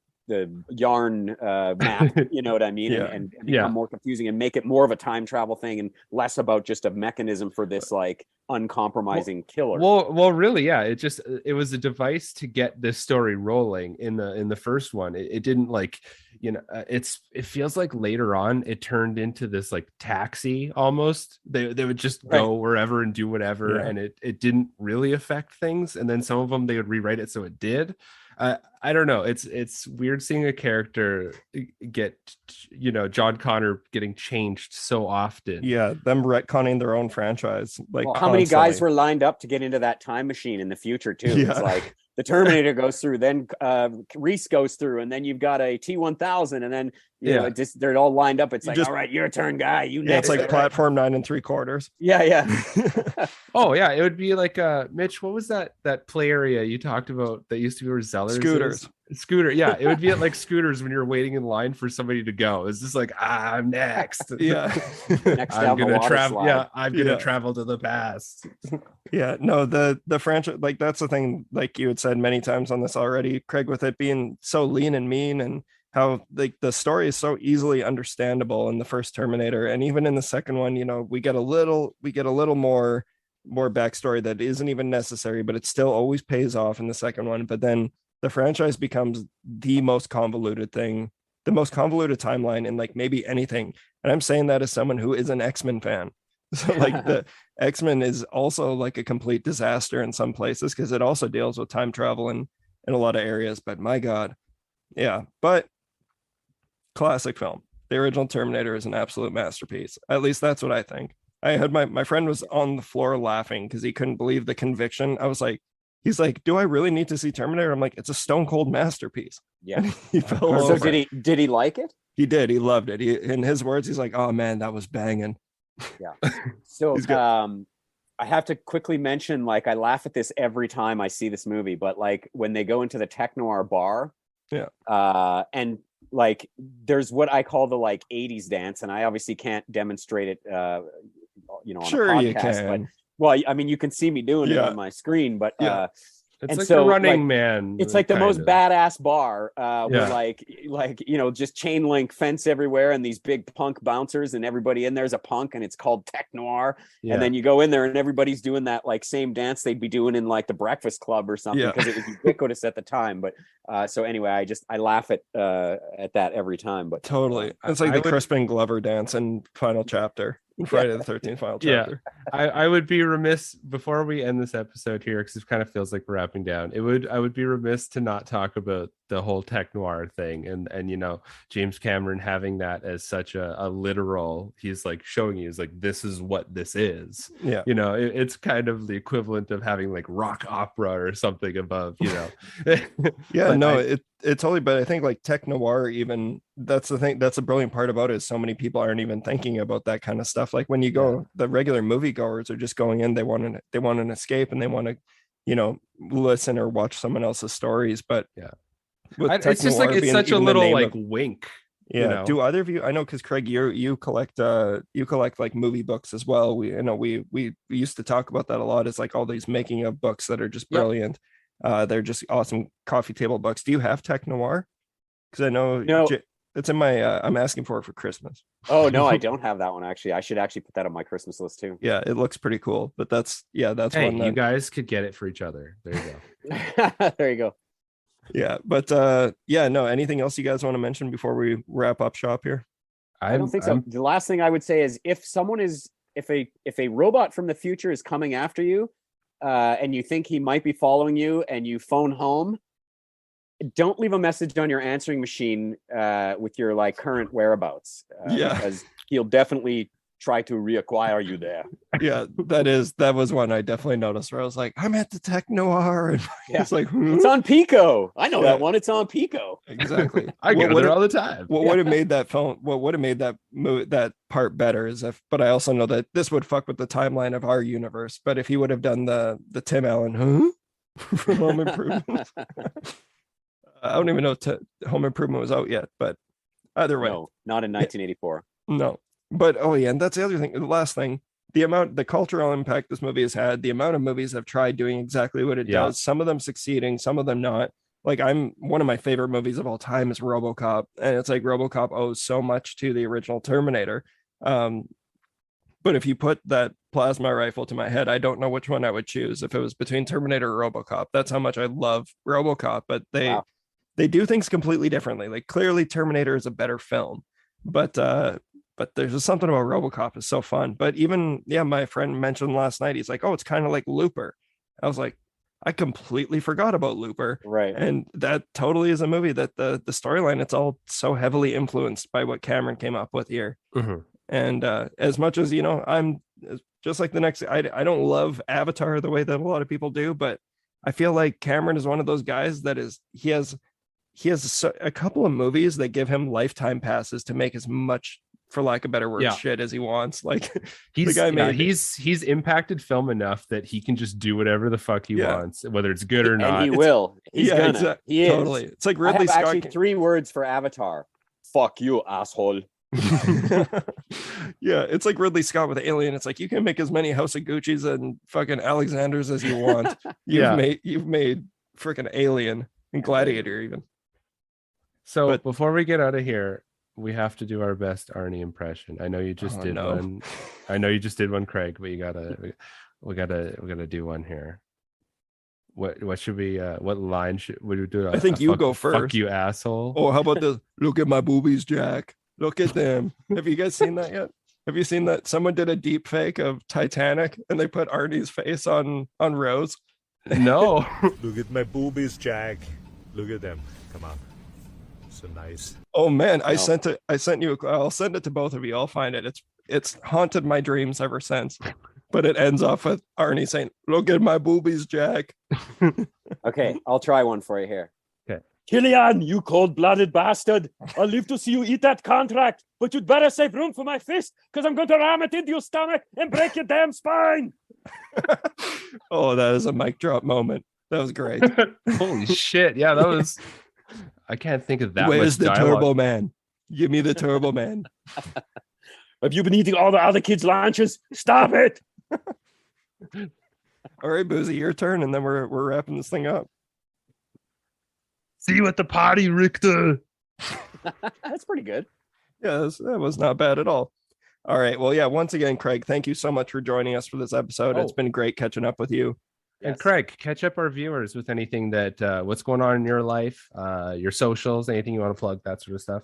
yarn map, you know what I mean? And become more confusing and make it more of a time travel thing and less about just a mechanism for this like uncompromising killer. Well, really, it was a device to get this story rolling in the first one. It didn't, like, you know, it feels like later on it turned into this like taxi almost. They would just go wherever and do whatever, and it didn't really affect things. And then some of them they would rewrite it so it did. I don't know. It's weird seeing a character get, you know, John Connor getting changed so often. Yeah, them retconning their own franchise. Like, how many guys were lined up to get into that time machine in the future too? It's like the Terminator goes through, then Reese goes through, and then you've got a T-1000, and then you know, just they're all lined up. It's like, all right, your turn, guy. You next. It's like platform 9 3/4. Oh yeah, it would be like Mitch, what was that play area you talked about that used to be where Zellers Scooters. Scooter, yeah, it would be at like Scooters when you're waiting in line for somebody to go. It's just like, I'm next. Next I'm gonna travel. I'm gonna travel to the past. No, the franchise, like, that's the thing, like you had said many times on this already, Craig, with it being so lean and mean, and how, like, the story is so easily understandable in the first Terminator, and even in the second one, you know, we get a little more backstory that isn't even necessary, but it still always pays off in the second one. But then the franchise becomes the most convoluted thing, the most convoluted timeline in like maybe anything. And I'm saying that as someone who is an X-Men fan. So like the X-Men is also like a complete disaster in some places, because it also deals with time travel in a lot of areas. But my God, but classic film. The original Terminator is an absolute masterpiece. At least that's what I think. I had my friend was on the floor laughing because he couldn't believe the conviction. I was like, he's like, do I really need to see Terminator? I'm like, it's a stone cold masterpiece. Yeah. He fell over. So did he like it? He did. He loved it. In his words, he's like, oh man, that was banging. Yeah. So I have to quickly mention, like, I laugh at this every time I see this movie, but like when they go into the tech noir bar, and like there's what I call the like 80s dance, and I obviously can't demonstrate it you know, on a podcast, you can. but well, I mean, you can see me doing it on my screen, but it's like the Running Man. It's like the most badass bar, with like you know, just chain link fence everywhere, and these big punk bouncers, and everybody in there's a punk, and it's called Tech Noir. And then you go in there, and everybody's doing that like same dance they'd be doing in like the Breakfast Club or something, because it was ubiquitous at the time. But so anyway, I laugh at that every time. But totally, it's like the Crispin Glover dance in Final Chapter. Friday the 13th final chapter. I would be remiss before we end this episode here, because it kind of feels like we're wrapping down. I would be remiss to not talk about the whole tech noir thing, and you know, James Cameron having that as such a literal, he's like showing you is like, this is what this is. You know, it's kind of the equivalent of having like rock opera or something above, you know. It totally, but I think like tech noir, even, that's the thing, that's the brilliant part about it, is so many people aren't even thinking about that kind of stuff. Like when you go, the regular moviegoers are just going in, they want an escape, and they want to, you know, listen or watch someone else's stories. But it's just like, it's such a little like wink Yeah. You know? Do either of you? I know because Craig, you collect like movie books as well. We used to talk about that a lot. It's like all these making of books that are just Yep. brilliant. They're just awesome coffee table books. Do you have Tech Noir? Because I know No. it's in my I'm asking for it for Christmas. Oh no, I don't have that one actually. I should actually put that on my Christmas list too. Yeah, it looks pretty cool. But that's Hey, one you that, guys could get it for each other. There you go. There you go. yeah. But yeah, no, anything else you guys want to mention before we wrap up shop here? I don't think so. The last thing I would say is if a robot from the future is coming after you, and you think he might be following you, and you phone home, don't leave a message on your answering machine with your like current whereabouts. Because he'll definitely try to reacquire you there. Yeah, that was one I definitely noticed where I was like, I'm at the Tech Noir, and it's like, It's on Pico. I know that one. It's on Pico. Exactly. I go there all the time. What would have made that phone? What would have made that part better is if. But I also know that this would fuck with the timeline of our universe. But if he would have done the Tim Allen from Home Improvement, I don't even know if Home Improvement was out yet. But either way, No, not in 1984. no. But oh yeah, and that's the other thing. The last thing, the cultural impact this movie has had, the amount of movies have tried doing exactly what it does. Some of them succeeding, some of them not. Like one of my favorite movies of all time is RoboCop, and it's like RoboCop owes so much to the original Terminator. But if you put that plasma rifle to my head, I don't know which one I would choose if it was between Terminator or RoboCop. That's how much I love RoboCop, but they do things completely differently. Like clearly Terminator is a better film, but there's just something about RoboCop is so fun. But even my friend mentioned last night, he's like, oh, it's kind of like Looper. I was like, I completely forgot about Looper. Right. And that totally is a movie that the storyline, it's all so heavily influenced by what Cameron came up with here. Mm-hmm. And as much as I'm just like the next, I don't love Avatar the way that a lot of people do, but I feel like Cameron is one of those guys that he has a couple of movies that give him lifetime passes to make as much, for lack of better words, shit as he wants. Like he's impacted film enough that he can just do whatever the fuck he wants, whether it's good or not. And he will. He's gonna. Exactly. He is. Totally. It's like Ridley I have Scott. actually 3 words for Avatar. Fuck you, asshole. Yeah, it's like Ridley Scott with Alien. It's like you can make as many House of Gucci's and fucking Alexanders as you want. You've made freaking Alien and Gladiator even. So before we get out of here, we have to do our best Arnie impression. I know you just did one. I know you just did one, Craig, but we gotta do one here. What should we what line should we do? I think you go first. Fuck you, asshole. Oh, how about the look at my boobies, Jack? Look at them. Have you guys seen that yet? Have you seen that? Someone did a deep fake of Titanic and they put Arnie's face on Rose. No. Look at my boobies, Jack. Look at them. Come on. So nice. Oh man, I sent you. I'll send it to both of you. I'll find it. It's haunted my dreams ever since. But it ends off with Arnie saying, "Look at my boobies, Jack." Okay, I'll try one for you here. Okay. Killian, you cold-blooded bastard. I'll live to see you eat that contract, but you'd better save room for my fist, because I'm going to ram it into your stomach and break your damn spine. Oh, that is a mic drop moment. That was great. Holy shit. Yeah, that was... I can't think of that. Where's much the dialogue. Turbo Man? Give me the Turbo Man. Have you been eating all the other kids' lunches? Stop it. All right, Buzi, your turn, and then we're wrapping this thing up. See you at the party, Richter. That's pretty good. Yeah, that was not bad at all. All right. Well, yeah, once again, Craig, thank you so much for joining us for this episode. It's been great catching up with you. And Craig, catch up our viewers with anything that what's going on in your life, your socials, anything you want to plug, that sort of stuff.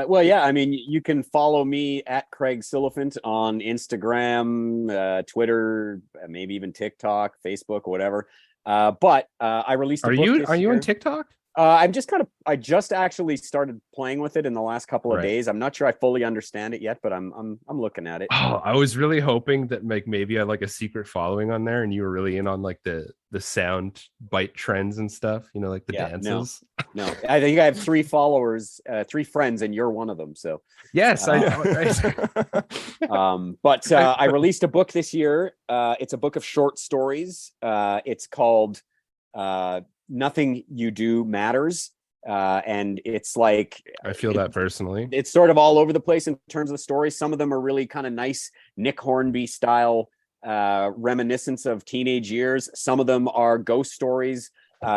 Well, yeah, I mean, you can follow me at Craig Silliphant on Instagram, Twitter, maybe even TikTok, Facebook, whatever. But I released a book this Are you year. on TikTok? I just actually started playing with it in the last couple of days. I'm not sure I fully understand it yet, but I'm looking at it. Oh, I was really hoping that maybe I had like a secret following on there and you were really in on like the sound bite trends and stuff, like the dances. No, I think I have 3 followers, 3 friends, and you're one of them. So yes, I know. But I released a book this year. It's a book of short stories. It's called Nothing You Do Matters. And it's like, I feel that personally. it's sort of all over the place in terms of the story. Some of them are really kind of nice Nick Hornby style reminiscence of teenage years. Some of them are ghost stories.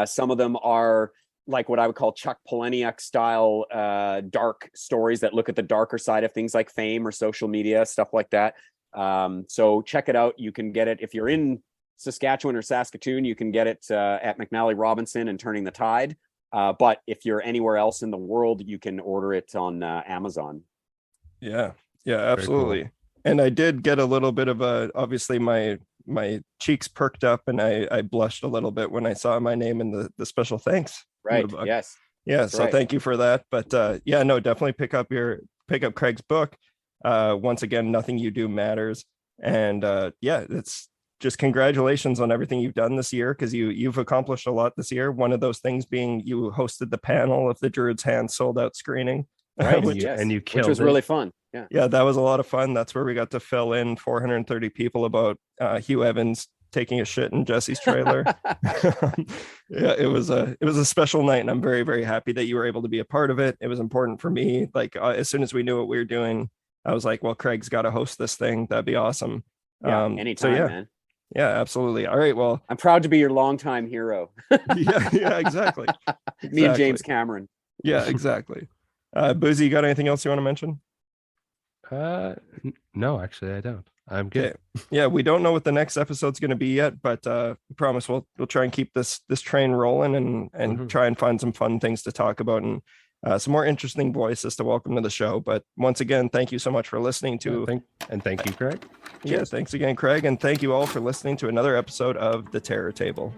Some of them are like what I would call Chuck Palahniuk style dark stories that look at the darker side of things like fame or social media, stuff like that. So check it out. You can get it if you're in Saskatchewan or Saskatoon. You can get it at McNally Robinson and Turning the Tide. But if you're anywhere else in the world, you can order it on Amazon. Yeah, absolutely. Cool. And I did get a little bit of obviously my cheeks perked up and I blushed a little bit when I saw my name in the special thanks. Right. Yes. Yeah. That's so right. Thank you for that. But definitely pick up Craig's book. Once again, Nothing You Do Matters. And it's just congratulations on everything you've done this year, because you've accomplished a lot this year. One of those things being you hosted the panel of the Druid's Hand sold out screening. Right. And you killed which was it. Really fun. Yeah, that was a lot of fun. That's where we got to fill in 430 people about Hugh Evans taking a shit in Jesse's trailer. It was a special night, and I'm very, very happy that you were able to be a part of it. It was important for me. Like as soon as we knew what we were doing, I was like, well, Craig's got to host this thing. That'd be awesome. Anytime, man. Yeah, absolutely. All right. Well, I'm proud to be your longtime hero. yeah, exactly. Me and James Cameron. Yeah, exactly. Buzi, you got anything else you want to mention? No, actually, I don't. I'm good. Okay. Yeah, we don't know what the next episode's going to be yet, but we promise we'll try and keep this train rolling and try and find some fun things to talk about and some more interesting voices to welcome to the show. But once again, thank you so much for listening to thank you, Craig. Yeah, thanks again, Craig, and thank you all for listening to another episode of The Terror Table.